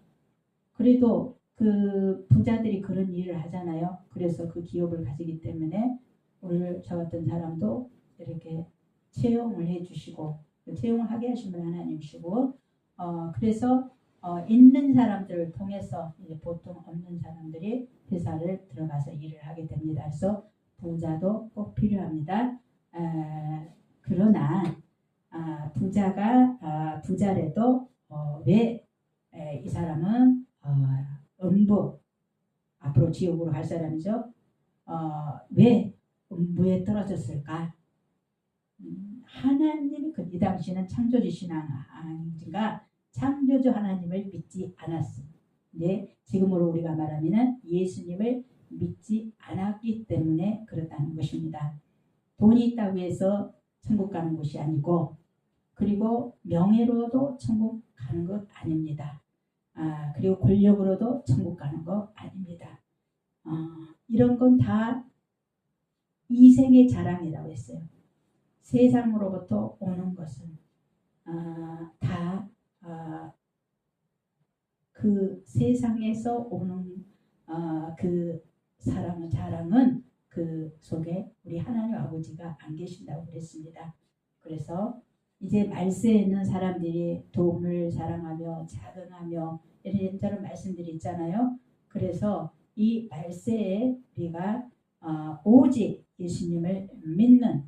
그래도 그 부자들이 그런 일을 하잖아요. 그래서 그 기업을 가지기 때문에 오늘 저 같은 사람도 이렇게 채용을 해주시고 채용을 하게 하시면 하나님이시고 그래서 있는 사람들을 통해서 이제 보통 없는 사람들이 회사를 들어가서 일을 하게 됩니다. 그래서 부자도 꼭 필요합니다. 그러나 부자래도 왜 이 사람은 음부 앞으로 지옥으로 갈 사람이죠. 왜 음부에 떨어졌을까? 하나님이 이 당시는 창조주신 하나님과 창조주 하나님을 믿지 않았습니다. 근데 지금으로 우리가 말하면 예수님을 믿지 않았기 때문에 그렇다는 것입니다. 돈이 있다고 해서 천국 가는 것이 아니고, 그리고 명예로도 천국 가는 것 아닙니다. 그리고 권력으로도 천국 가는 것 아닙니다. 이런 건 다 이생의 자랑이라고 했어요. 세상으로부터 오는 것은 다 그 세상에서 오는 그 사랑은 자랑은 그 속에 우리 하나님 아버지가 안 계신다고 그랬습니다. 그래서 이제 말세에 있는 사람들이 돈을 자랑하며 자긍하며 이런저런 말씀들이 있잖아요. 그래서 이 말세에 우리가 오직 예수님을 믿는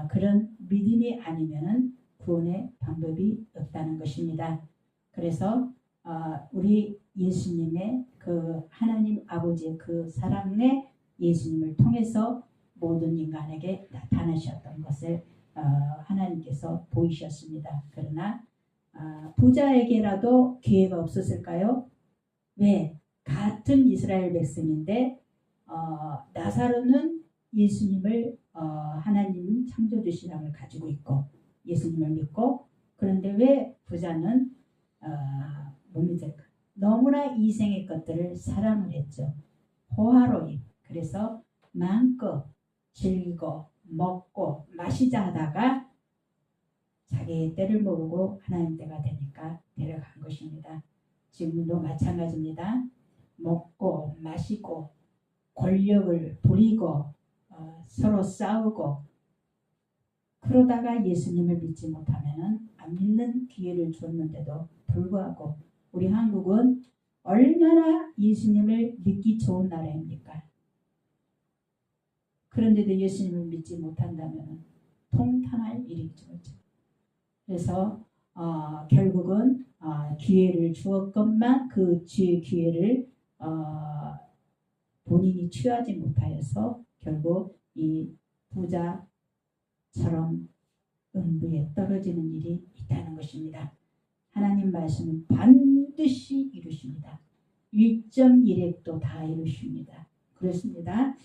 그런 믿음이 아니면은 구원의 방법이 없다는 것입니다. 그래서 우리 예수님의 그 하나님 아버지의 그 사랑의 예수님을 통해서 모든 인간에게 나타나셨던 것을 하나님께서 보이셨습니다. 그러나 부자에게라도 기회가 없었을까요? 왜? 같은 이스라엘 백성인데 나사로는 예수님을 하나님 창조주시랑을 가지고 있고 예수님을 믿고, 그런데 왜 부자는 못 믿을까? 너무나 이생의 것들을 사랑을 했죠. 호화로이. 그래서 마음껏 즐기고 먹고 마시자 하다가 자기의 때를 모르고 하나님 때가 되니까 데려간 것입니다. 지금도 마찬가지입니다. 먹고 마시고 권력을 부리고 서로 싸우고 그러다가 예수님을 믿지 못하면은 안 믿는 기회를 줬는데도 불구하고 우리 한국은 얼마나 예수님을 믿기 좋은 나라입니까? 그런데도 예수님을 믿지 못한다면 통탄할 일이죠. 그래서 결국은 기회를 주었건만 그 기회를 본인이 취하지 못하여서 결국 이 부자처럼 음부에 떨어지는 일이 있다는 것입니다. 하나님 말씀은 반드시 이루십니다. 1.1획도 다 이루십니다. 그렇습니다.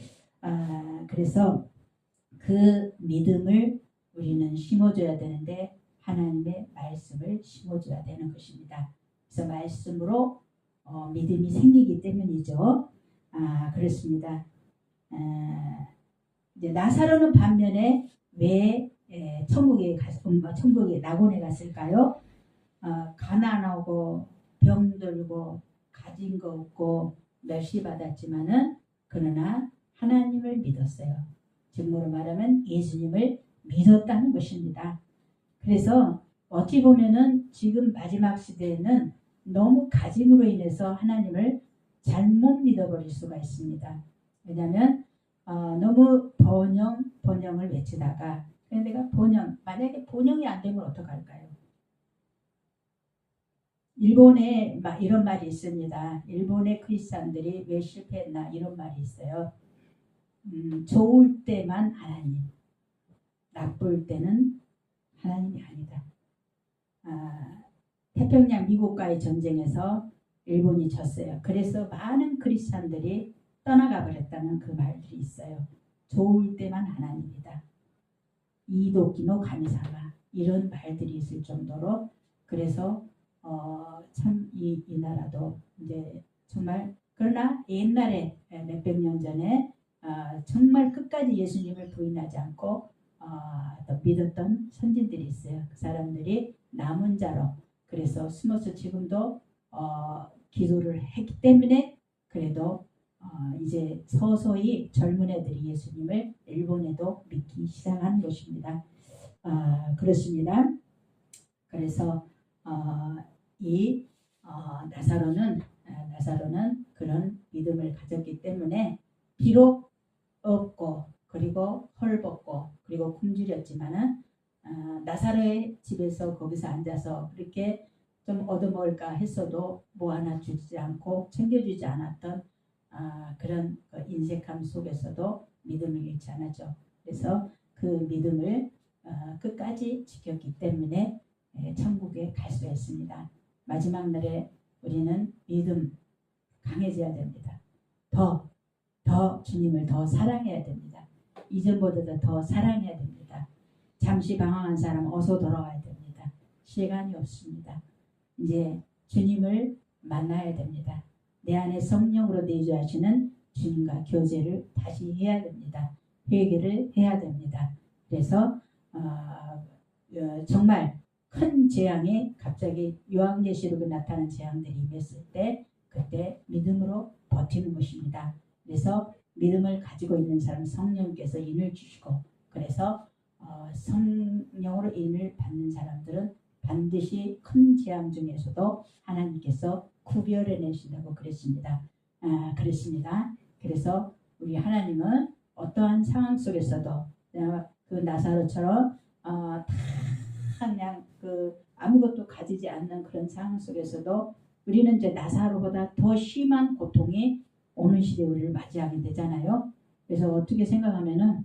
그래서 그 믿음을 우리는 심어줘야 되는데 하나님의 말씀을 심어줘야 되는 것입니다. 그래서 말씀으로 믿음이 생기기 때문이죠. 그렇습니다. 이제 나사로는 반면에 왜 천국에 낙원에 갔을까요? 가난하고 병들고 가진 거 없고 멸시받았지만은 그러나 하나님을 믿었어요. 증거로 말하면 예수님을 믿었다는 것입니다. 그래서 어찌 보면은 지금 마지막 시대에는 너무 가짐으로 인해서 하나님을 잘못 믿어버릴 수가 있습니다. 왜냐하면 너무 번영을 외치다가 내가 만약에 번영이 안 되면 어떡할까요? 일본에 이런 말이 있습니다. 일본의 크리스찬들이 왜 실패했나 이런 말이 있어요. 좋을 때만 하나님, 나쁠 때는 하나님이 아니다. 태평양 미국과의 전쟁에서 일본이 졌어요. 그래서 많은 크리스찬들이 떠나가 버렸다는 그 말들이 있어요. 좋을 때만 하나님이다. 이도끼노 가미사마 이런 말들이 있을 정도로, 그래서 참 이 나라도 이제 정말, 그러나 옛날에 몇백 년 전에 정말 끝까지 예수님을 부인하지 않고 또 믿었던 선진들이 있어요. 그 사람들이 남은 자로 그래서 숨어서 지금도 기도를 했기 때문에 그래도 이제 서서히 젊은 애들이 예수님을 일본에도 믿기 시작한 것입니다. 그렇습니다. 그래서 이 나사로는 그런 믿음을 가졌기 때문에 비록 없고 그리고 헐벗고 그리고 굶주렸지만은 나사로의 집에서 거기서 앉아서 그렇게 좀 얻어먹을까 했어도 뭐 하나 주지 않고 챙겨주지 않았던 그런 인색함 속에서도 믿음을 잃지 않았죠. 그래서 그 믿음을 끝까지 지켰기 때문에 천국에 갈 수 있습니다. 마지막 날에 우리는 믿음 강해져야 됩니다. 더 주님을 더 사랑해야 됩니다. 이전보다도 더 사랑해야 됩니다. 잠시 방황한 사람 어서 돌아와야 됩니다. 시간이 없습니다. 이제 주님을 만나야 됩니다. 내 안에 성령으로 내주하시는 주님과 교제를 다시 해야 됩니다. 회개를 해야 됩니다. 그래서 정말 큰 재앙이 갑자기 요한계시록에 나타난 재앙들이 임했을 때 그때 믿음으로 버티는 것입니다. 그래서 믿음을 가지고 있는 사람 성령께서 인을 주시고 그래서 성령으로 인을 받는 사람들은 반드시 큰 재앙 중에서도 하나님께서 구별해내신다고 그랬습니다. 그랬습니다. 그래서 우리 하나님은 어떠한 상황 속에서도 그 나사로처럼 다 그냥 아무것도 가지지 않는 그런 상황 속에서도 우리는 이제 나사로보다 더 심한 고통이 오는 시대에 우리를 맞이하게 되잖아요. 그래서 어떻게 생각하면은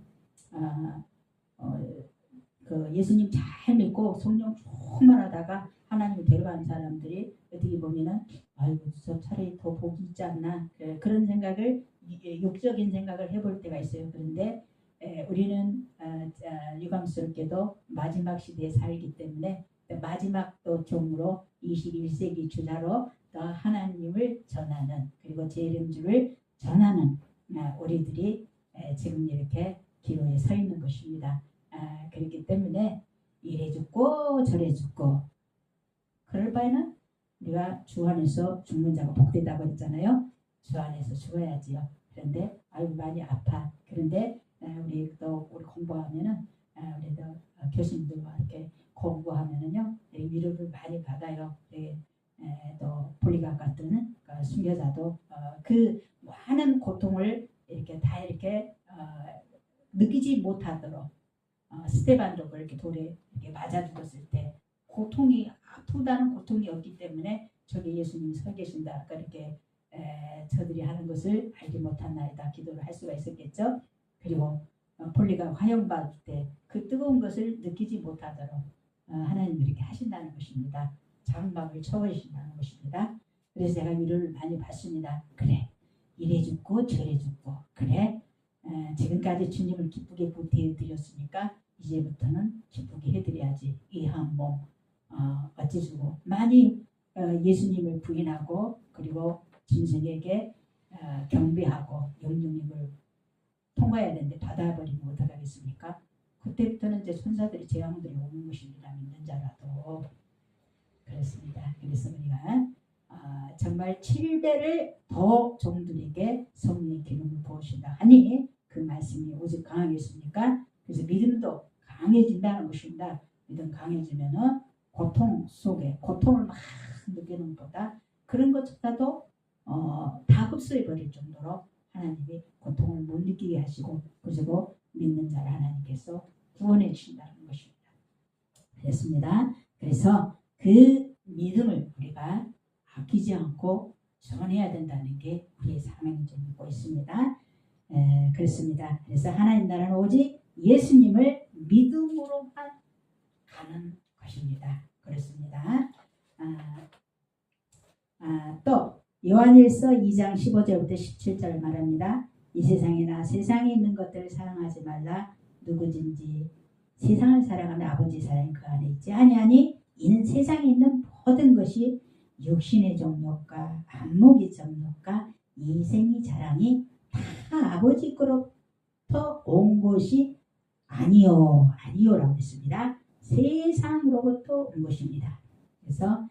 예수님 잘 믿고 성령 충만하다가 하나님을 데려가는 사람들이 어떻게 보면은 아이고 저 차라리 더 복이 있지 않나 그런 생각을 육적인 생각을 해볼 때가 있어요. 그런데 우리는 유감스럽게도 마지막 시대에 살기 때문에 마지막 또 종으로 21세기 주자로 또 하나님을 전하는 그리고 제 이름주를 전하는 우리들이 지금 이렇게 기로에 서 있는 것입니다. 그렇기 때문에 이래 죽고 저래 죽고 그럴 바에는 우리가 주 안에서 죽는 자가 복되다고 했잖아요. 주 안에서 죽어야지요. 그런데 아이고 많이 아파. 그런데 우리 공부하면은 우리도 교수님들과 이렇게 공부하면은요 위로를 많이 받아요. 또 폴리갑 같은 순교자도 그 많은 고통을 이렇게 느끼지 못하도록 스테반도 그렇게 돌에 이렇게 맞아 죽었을 때 고통이 아프다는 고통이 없기 때문에 저기 예수님이 서 계신다 그렇게 저들이 하는 것을 알지 못한나이다 기도를 할 수가 있었겠죠. 그리고 폴리가 화형받을 때 그 뜨거운 것을 느끼지 못하도록 하나님이 이렇게 하신다는 것입니다. 장막을 쳐버리신다는 것입니다. 그래서 제가 위로를 많이 받습니다. 그래 이래 죽고 저래 죽고 그래 지금까지 주님을 기쁘게 보태드렸으니까 이제부터는 기쁘게 해드려야지. 이 한 몸 어찌주고 많이 예수님을 부인하고 그리고 짐승에게 경배하고 영육력을 통과해야 되는데 받아버리면 어떡하겠습니까? 그때부터는 이제 천사들이 재앙들이 오는 것입니다. 믿는 자라도 그렇습니다. 그래서 우리가 정말 7배를 더 종들에게 성령의 기름을 부으신다 하니 그 말씀이 오직 강하겠습니까? 그래서 믿음도 강해진다는 것입니다. 믿음 강해지면은 고통 속에 고통을 막 느끼는 것보다 그런 것보다도 다 흡수해 버릴 정도로 하나님이 고통을 못 느끼게 하시고 그리고 믿는 자를 하나님께서 구원해 주신다는 것입니다. 그렇습니다. 그래서 그 믿음을 우리가 아끼지 않고 전해야 된다는 게 우리의 사명인 줄 믿고 있습니다. 그렇습니다. 그래서 하나님 나라는 오직 예수님을 믿음으로만 가는 것입니다. 그렇습니다. 또 요한일서 2장 15절부터 17절 말합니다. 이 세상이나 세상에 있는 것들을 사랑하지 말라. 누구든지 세상을 사랑하면 아버지 사랑이 그 안에 있지 아니하니 이는 세상에 있는 모든 것이 육신의 정욕과 안목의 정욕과 이생의 자랑이 다 아버지 거로부터 온 것이 아니요라고 했습니다. 세상으로부터 온 것입니다. 그래서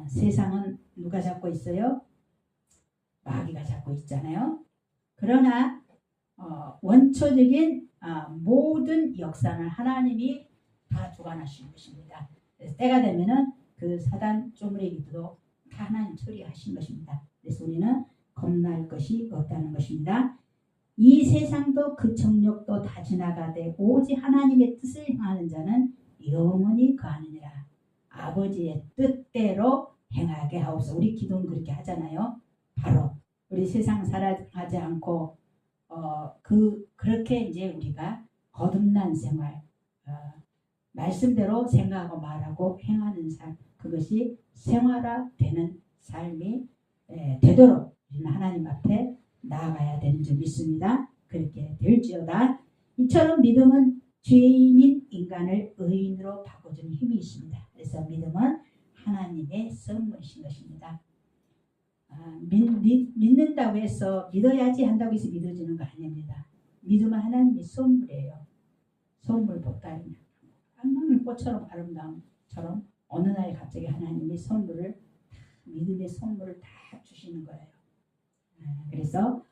세상은 누가 잡고 있어요? 마귀가 잡고 있잖아요. 그러나 원초적인 모든 역사는 하나님이 다 주관하신 것입니다. 그래서 때가 되면은 그 사단 쪼무레기도 다 하나님 처리하신 것입니다. 그래서 우리는 겁날 것이 없다는 것입니다. 이 세상도 그 정욕도 다 지나가되 오직 하나님의 뜻을 행하는 자는 영원히 거하느니라. 아버지의 뜻대로 행하게 하옵소서. 우리 기도는 그렇게 하잖아요. 바로 우리 세상 살아가지 않고 그렇게 이제 우리가 거듭난 생활, 말씀대로 생각하고 말하고 행하는 삶, 그것이 생활화되는 삶이 되도록 우리는 하나님 앞에 나아가야 되는 줄 믿습니다. 그렇게 될지어다. 이처럼 믿음은 죄인인 인간을 의인으로 바꿔주는 힘이 있습니다. 그래서 믿음은 하나님의 선물이신 것입니다. 믿는다고 해서 믿어야지 한다고 해서 믿어지는 거 아닙니다. 믿음은 하나님의 선물이에요. 선물 보따리 꽃처럼 아름다움처럼 어느 날 갑자기 하나님이 선물을 믿음의 선물을 다 주시는 거예요. 그래서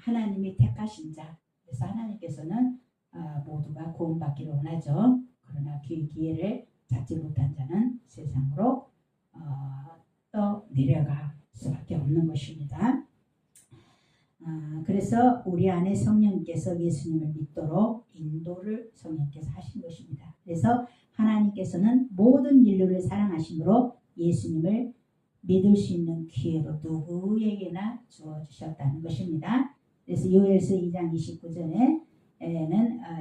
하나님이 택하신 자, 그래서 하나님께서는 모두가 구원받기를 원하죠. 그러나 기회를 잡지 못한 자는 세상으로 또 내려갈 수밖에 없는 것입니다. 그래서 우리 안에 성령께서 예수님을 믿도록 인도를 성령께서 하신 것입니다. 그래서 하나님께서는 모든 인류를 사랑하심으로 예수님을 믿을 수 있는 기회로 누구에게나 주어주셨다는 것입니다. 그래서 요엘서 2장 29절에는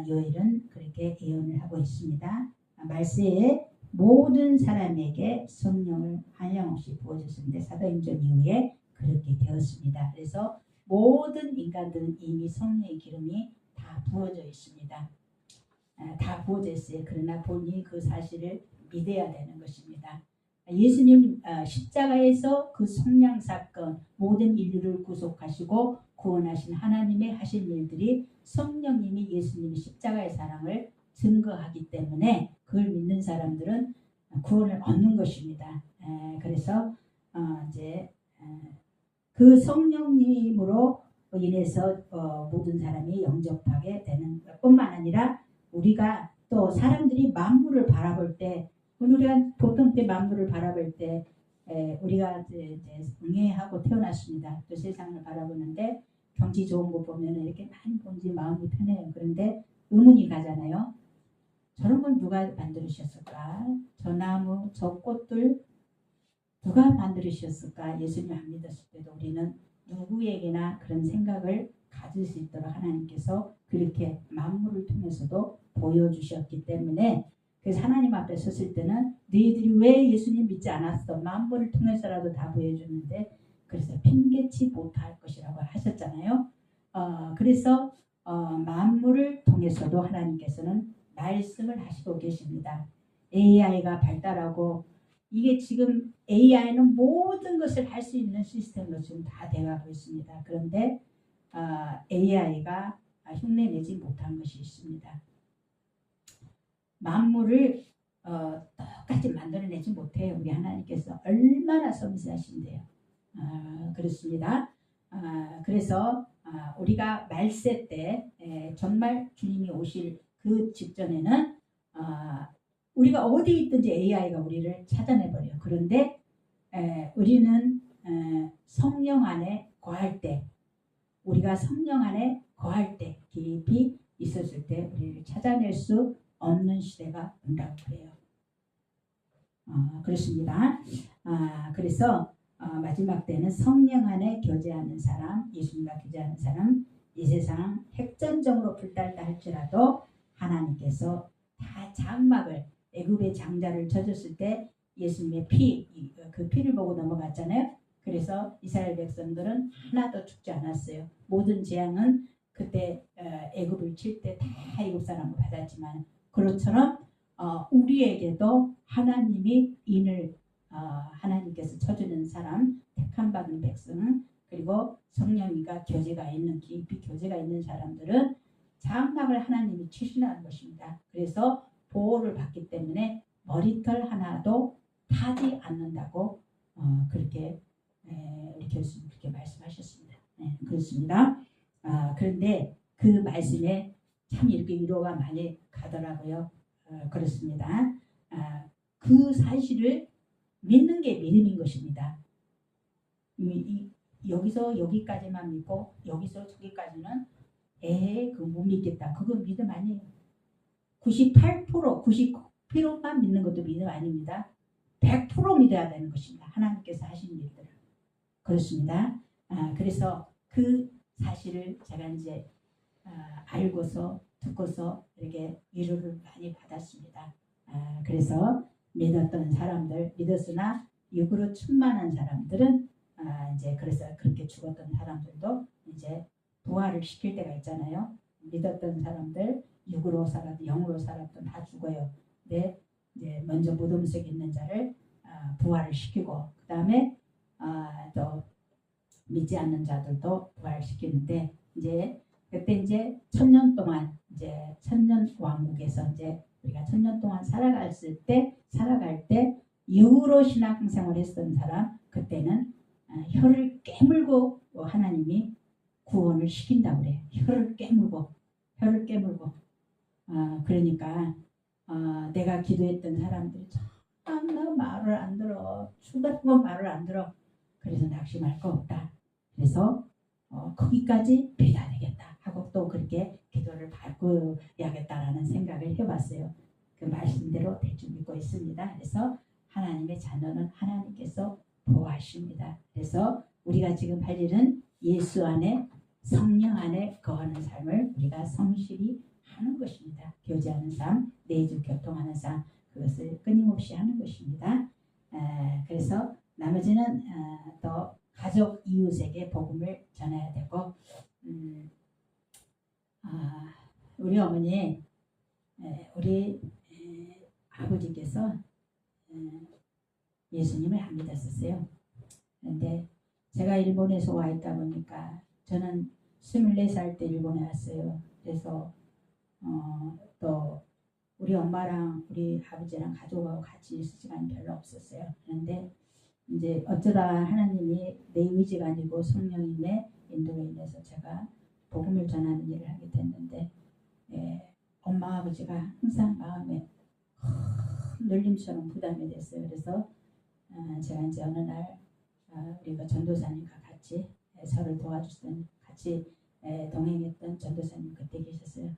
요엘은 그렇게 예언을 하고 있습니다. 말세에 모든 사람에게 성령을 한량없이 부어줬는데 사도행전 이후에 그렇게 되었습니다. 그래서 모든 인간들은 이미 성령의 기름이 다 부어져 있습니다. 다 부어져 있어요. 그러나 본인이 그 사실을 믿어야 되는 것입니다. 예수님 십자가에서 그 속량 사건, 모든 인류를 구속하시고 구원하신 하나님의 하신 일들이 성령님이 예수님의 십자가의 사랑을 증거하기 때문에 그걸 믿는 사람들은 구원을 얻는 것입니다. 그래서 이제 그 성령님으로 인해서 모든 사람이 영접하게 되는 것뿐만 아니라 우리가 또 사람들이 만물을 바라볼 때 우리가 보통 때 만물을 바라볼 때 우리가 이제 응애하고 태어났습니다. 또 세상을 바라보는데 경치 좋은 거 보면 이렇게 많이 본지 마음이 편해요. 그런데 의문이 가잖아요. 저런 건 누가 만들으셨을까? 저 나무, 저 꽃들 누가 만들으셨을까? 예수님 안 믿었을 때도 우리는 누구에게나 그런 생각을 가질 수 있도록 하나님께서 그렇게 만물을 통해서도 보여주셨기 때문에 그래서 하나님 앞에 섰을 때는 너희들이 왜 예수님 믿지 않았어? 만물을 통해서라도 다 보여주는데 그래서 핑계치 못할 것이라고 하셨잖아요. 그래서 만물을 통해서도 하나님께서는 말씀을 하시고 계십니다. AI가 발달하고 이게 지금 AI는 모든 것을 할 수 있는 시스템으로 지금 다 돼가고 있습니다. 그런데 AI가 흉내내지 못한 것이 있습니다. 만물을 똑같이 만들어내지 못해요. 우리 하나님께서 얼마나 섬세하신데요. 그렇습니다. 그래서 우리가 말세 때 정말 주님이 오실 그 직전에는 우리가 어디 있든지 AI가 우리를 찾아내버려요. 그런데 우리는 성령 안에 거할 때 우리가 성령 안에 거할 때 깊이 있었을 때 우리를 찾아낼 수 없는 시대가 온다고 그래요. 그렇습니다. 그래서 마지막 때는 성령 안에 교제하는 사람, 예수님과 교제하는 사람, 이 세상 핵전적으로 불달다 할지라도 하나님께서 다 장막을 애굽의 장자를 쳐줬을 때 예수님의 그 피를 보고 넘어갔잖아요. 그래서 이스라엘 백성들은 하나도 죽지 않았어요. 모든 재앙은 그때 애굽을 칠 때 다 애굽 사람을 받았지만 그것처럼 우리에게도 하나님이 인을 하나님께서 쳐주는 사람, 택함 받은 백성, 그리고 성령이가 교제가 있는 깊이 교제가 있는 사람들은 장막을 하나님이 치신다는 것입니다. 그래서 보호를 받기 때문에 머리털 하나도 타지 않는다고 그렇게 우리 교수님 그렇게 말씀하셨습니다. 그렇습니다. 그런데 그 말씀에 참 이렇게 위로가 많이 가더라고요. 그렇습니다. 그 사실을 믿는 게 믿음인 것입니다. 여기서 여기까지만 믿고 여기서 저기까지는 그거 못 믿겠다. 그건 믿음 아니에요. 98%, 99%만 믿는 것도 믿음 아닙니다. 100% 믿어야 되는 것입니다. 하나님께서 하신 일들을. 그렇습니다. 그래서 그 사실을 제가 이제 알고서 듣고서 이렇게 위로를 많이 받았습니다. 그래서 믿었던 사람들, 믿었으나 육으로 충만한 사람들은 이제 그래서 그렇게 죽었던 사람들도 이제 부활을 시킬 때가 있잖아요. 믿었던 사람들 육으로 살아도 영으로 살아도 다 죽어요. 근데 이제 먼저 무덤 속에 있는 자를 부활을 시키고 그 다음에 또 믿지 않는 자들도 부활시키는데 이제 그때 이제 1000년 동안 이제 1000년 왕국에서 이제 우리가 1000년 동안 살아갈 때 육으로 신앙생활을 했던 사람 그때는 혀를 깨물고 하나님이 구원을 시킨다고 그래요. 혀를 깨물고 그러니까 내가 기도했던 사람들이 나 말을 안 들어. 죽었고 말을 안 들어. 그래서 낙심할 거 없다. 그래서 거기까지 믿어야 되겠다 하고 또 그렇게 기도를 바꿔야겠다라는 생각을 해봤어요. 그 말씀대로 대충 믿고 있습니다. 그래서 하나님의 자녀는 하나님께서 보호하십니다. 그래서 우리가 지금 할 일은 예수 안에 성령 안에 거하는 삶을 우리가 성실히 하는 것입니다. 교제하는 삶, 내주 교통하는 삶 그것을 끊임없이 하는 것입니다. 그래서 나머지는 또 가족 이웃에게 복음을 전해야 되고 우리 어머니 우리 아버지께서 예수님을 안 믿었었어요. 그런데 제가 일본에서 와 있다 보니까 저는 24살 때 일본에 왔어요. 그래서 또 우리 엄마랑 우리 아버지랑 가족하고 같이 있을 시간이 별로 없었어요. 그런데 이제 어쩌다 하나님이 내 의지가 아니고 성령님의 인도에 인해서 제가 복음을 전하는 일을 하게 됐는데 엄마 아버지가 항상 마음에 큰 눌림처럼 부담이 됐어요. 그래서 제가 이제 어느 날 우리가 전도사님과 같이 저를 도와주던 같이 동행했던 전도사님 그때 계셨어요.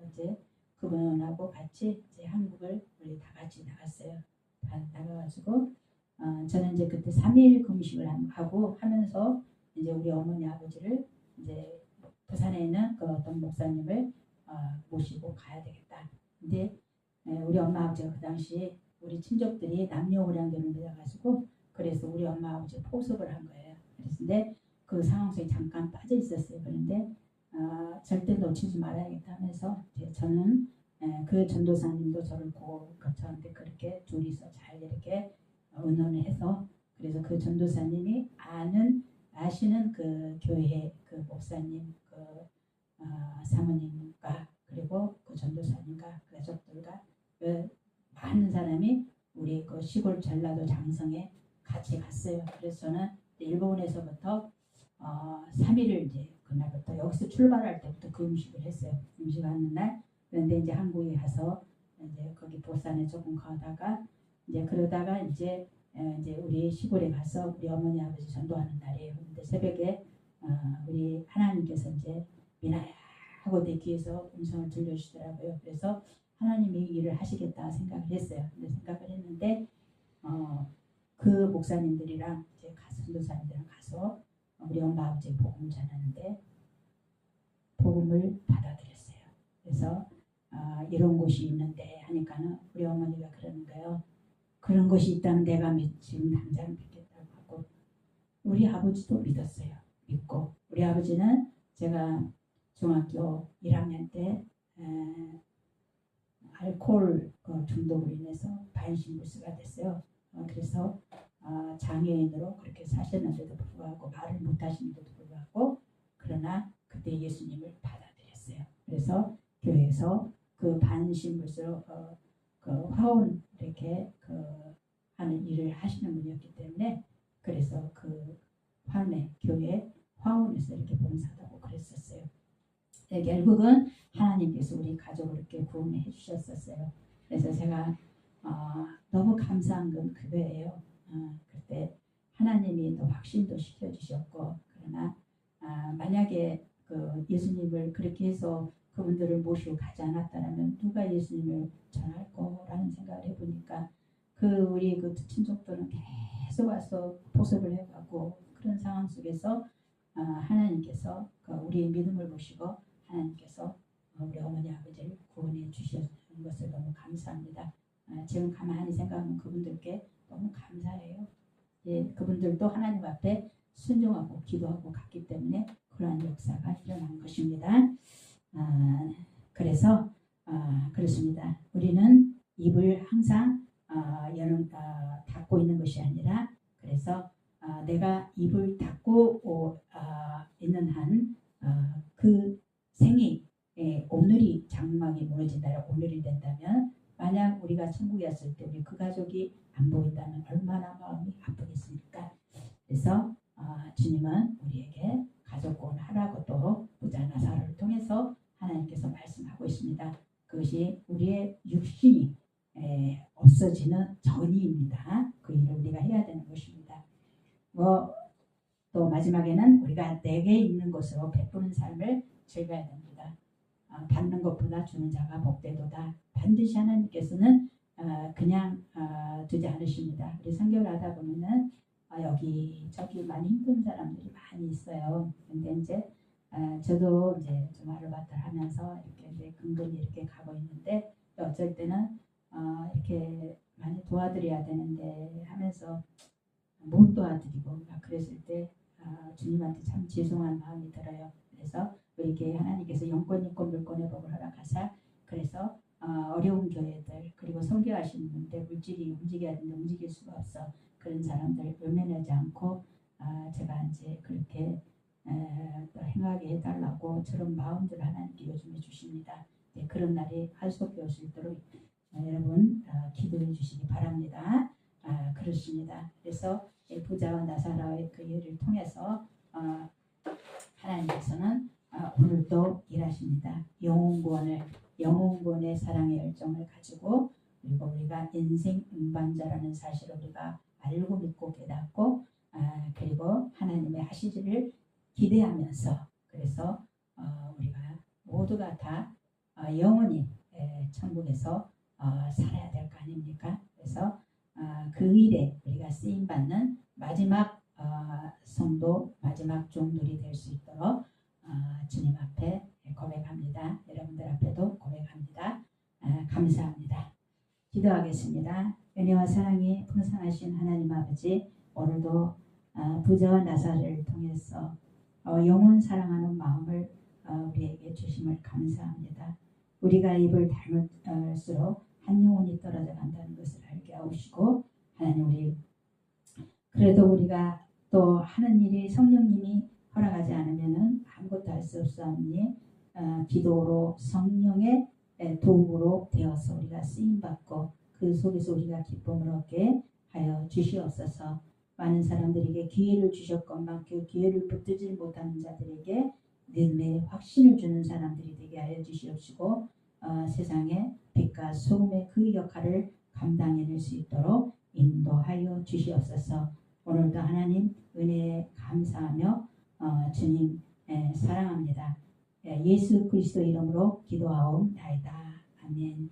어제 그분하고 같이 이제 한국을 우리 다 같이 나갔어요. 다 나가가지고 저는 이제 그때 3일 금식을 하고 하면서 이제 우리 어머니 아버지를 이제 부산에 있는 그 어떤 목사님을 모시고 가야 되겠다. 근데 우리 엄마 아버지가 그 당시에 우리 친족들이 남녀호랑교를 내려가지고 그래서 우리 엄마 아버지 포섭을 한 거예요. 그런데 그 상황 속에 잠깐 빠져 있었어요. 그런데 절대 놓치지 말아야겠다 하면서 저는 그 전도사님도 저를 보고 저한테 그렇게 둘이서 잘 이렇게 의논을 해서 그래서 그 전도사님이 아시는 그 교회 그 목사님 그 사모님과 그리고 그 전도사님과 가족들과 그 많은 사람이 우리 그 시골 전라도 장성에 같이 갔어요. 그래서 저는 일본에서부터 3일을 이제 그날부터 여기서 출발할 때부터 그 음식을 했어요. 음식하는 날. 그런데 이제 한국에 가서 이제 거기 보산에 조금 가다가 이제 그러다가 이제 우리 시골에 가서 우리 어머니 아버지 전도하는 날이에요. 근데 새벽에 우리 하나님께서 이제 미나야 하고 내 귀에서 음성을 들려주시더라고요. 그래서 하나님이 일을 하시겠다 생각을 했어요. 근데 생각을 했는데 그 목사님들이랑 이제 전도사님들이랑 가서 우리 엄마 아버지 복음을 전하는데 복음을 받아들였어요. 그래서 이런 곳이 있는데 하니까는 우리 어머니가 그러는 거예요. 그런 곳이 있다면 내가 지금 당장 믿겠다고 하고 우리 아버지도 믿었어요. 믿고 우리 아버지는 제가 중학교 1학년 때 알코올 중독으로 인해서 반신불수가 됐어요. 그래서 장애인으로 그렇게 사셨는데도 불구하고 말을 못하시는데도 불구하고 그러나 그때 예수님을 받아들였어요. 그래서 교회에서 그 반신불수로 그 화원 이렇게 하는 일을 하시는 분이었기 때문에 그래서 그 화내 교회 화원에서 이렇게 봉사도 하고 그랬었어요. 결국은 하나님께서 우리 가족을 이렇게 구원해 주셨었어요. 그래서 제가 너무 감사한 건 그거예요. 그때 하나님이 또 확신도 시켜주셨고 그러나 만약에 그 예수님을 그렇게 해서 그분들을 모시고 가지 않았다면 누가 예수님을 전할 거라는 생각을 해보니까 우리 그 친족들은 계속 와서 보습을 해가고 그런 상황 속에서 하나님께서 우리의 믿음을 보시고 하나님께서 우리 어머니 아버지를 구원해 주시는 것을 너무 감사합니다. 지금 가만히 생각하면 그분들께 너무 감사해요. 예, 그분들도 하나님 앞에 순종하고 기도하고 갔기 때문에 그러한 역사가 일어난 것입니다. 그래서 그렇습니다. 우리는 입을 항상 닫고 있는 것이 아니라 그래서 내가 입을 닫고 있는 한 그 생이 오늘이 장막이 무너진다. 오늘이 된다면 만약 우리가 천국에 왔을 때 우리 그 가족이 안 보인다면 얼마나 마음이 아프겠습니까? 그래서 주님은 우리에게 가족 구원하라고 또 부자 나사로를 통해서 하나님께서 말씀하고 있습니다. 그것이 우리의 육신이 없어지는 전이입니다. 그 일을 우리가 해야 되는 것입니다. 또 마지막에는 우리가 내게 있는 것으로 베푸는 삶을 즐겨야 됩니다. 받는 것보다 주는 자가 복되도다. 반드시 하나님께서는 그냥 두지 않으십니다. 우리 선교를 하다 보면은 여기 저기 많이 힘든 사람들이 많이 있어요. 근데 이제 저도 이제 좀 아르바이트를 하면서 이렇게 이제 근근히 이렇게 가고 있는데 어쩔 때는 이렇게 많이 도와드려야 되는데 하면서 못 도와드리고 그랬을 때 주님한테 참 죄송한 마음이 들어요. 그래서 우리에게 하나님께서 영권 물권의 복을 허락하사 그래서 어려운 교회들 그리고 선교하시는 분들 물질이 움직여야 되는데 움직일 수가 없어 그런 사람들 외면하지 않고 제가 이제 그렇게 또 행하게 해달라고 저런 마음들 하나님께 요즘에 주십니다. 네, 그런 날이 하속히 올 수 있도록 여러분 기도해 주시기 바랍니다. 그렇습니다. 그래서 부자와 나사로의 그 일을 통해서 하나님께서는 오늘도 일하십니다. 영혼구원의 사랑의 열정을 가지고 그리고 우리가 인생 운반자라는 사실을 우리가 알고 믿고 깨닫고 그리고 하나님의 하시지를 기대하면서 그래서 우리가 모두가 다 영원히 천국에서 살아야 될 거 아닙니까? 그래서 그 일에 우리가 쓰임받는 마지막 성도 마지막 종들이 될 수 있도록 주님 앞에 고백합니다. 여러분들 앞에도 고백합니다. 감사합니다. 기도하겠습니다. 은혜와 사랑이 풍성하신 하나님 아버지 오늘도 부자와 나사로를 통해서 영혼 사랑하는 마음을 우리에게 주심을 감사합니다. 우리가 입을 닫을수록 한 영혼이 떨어져 간다는 것을 알게 하시고 하나님 우리 그래도 우리가 또 하는 일이 성령님이 허락하지 않으면은 아무것도 할 수 없사오니 기도로 성령의 도움으로 되어서 우리가 쓰임받고 그 속에서 우리가 기쁨을 얻게 하여 주시옵소서. 많은 사람들에게 기회를 주셨건만 그 기회를 붙들지 못하는 자들에게 믿음의 확신을 주는 사람들이 되게 하여 주시옵시고 세상에 빛과 소금의 그 역할을 감당해낼 수 있도록 인도하여 주시옵소서. 오늘도 하나님 은혜에 감사하며 주님 사랑합니다. 예수 그리스도 이름으로 기도하옵나이다. 아멘.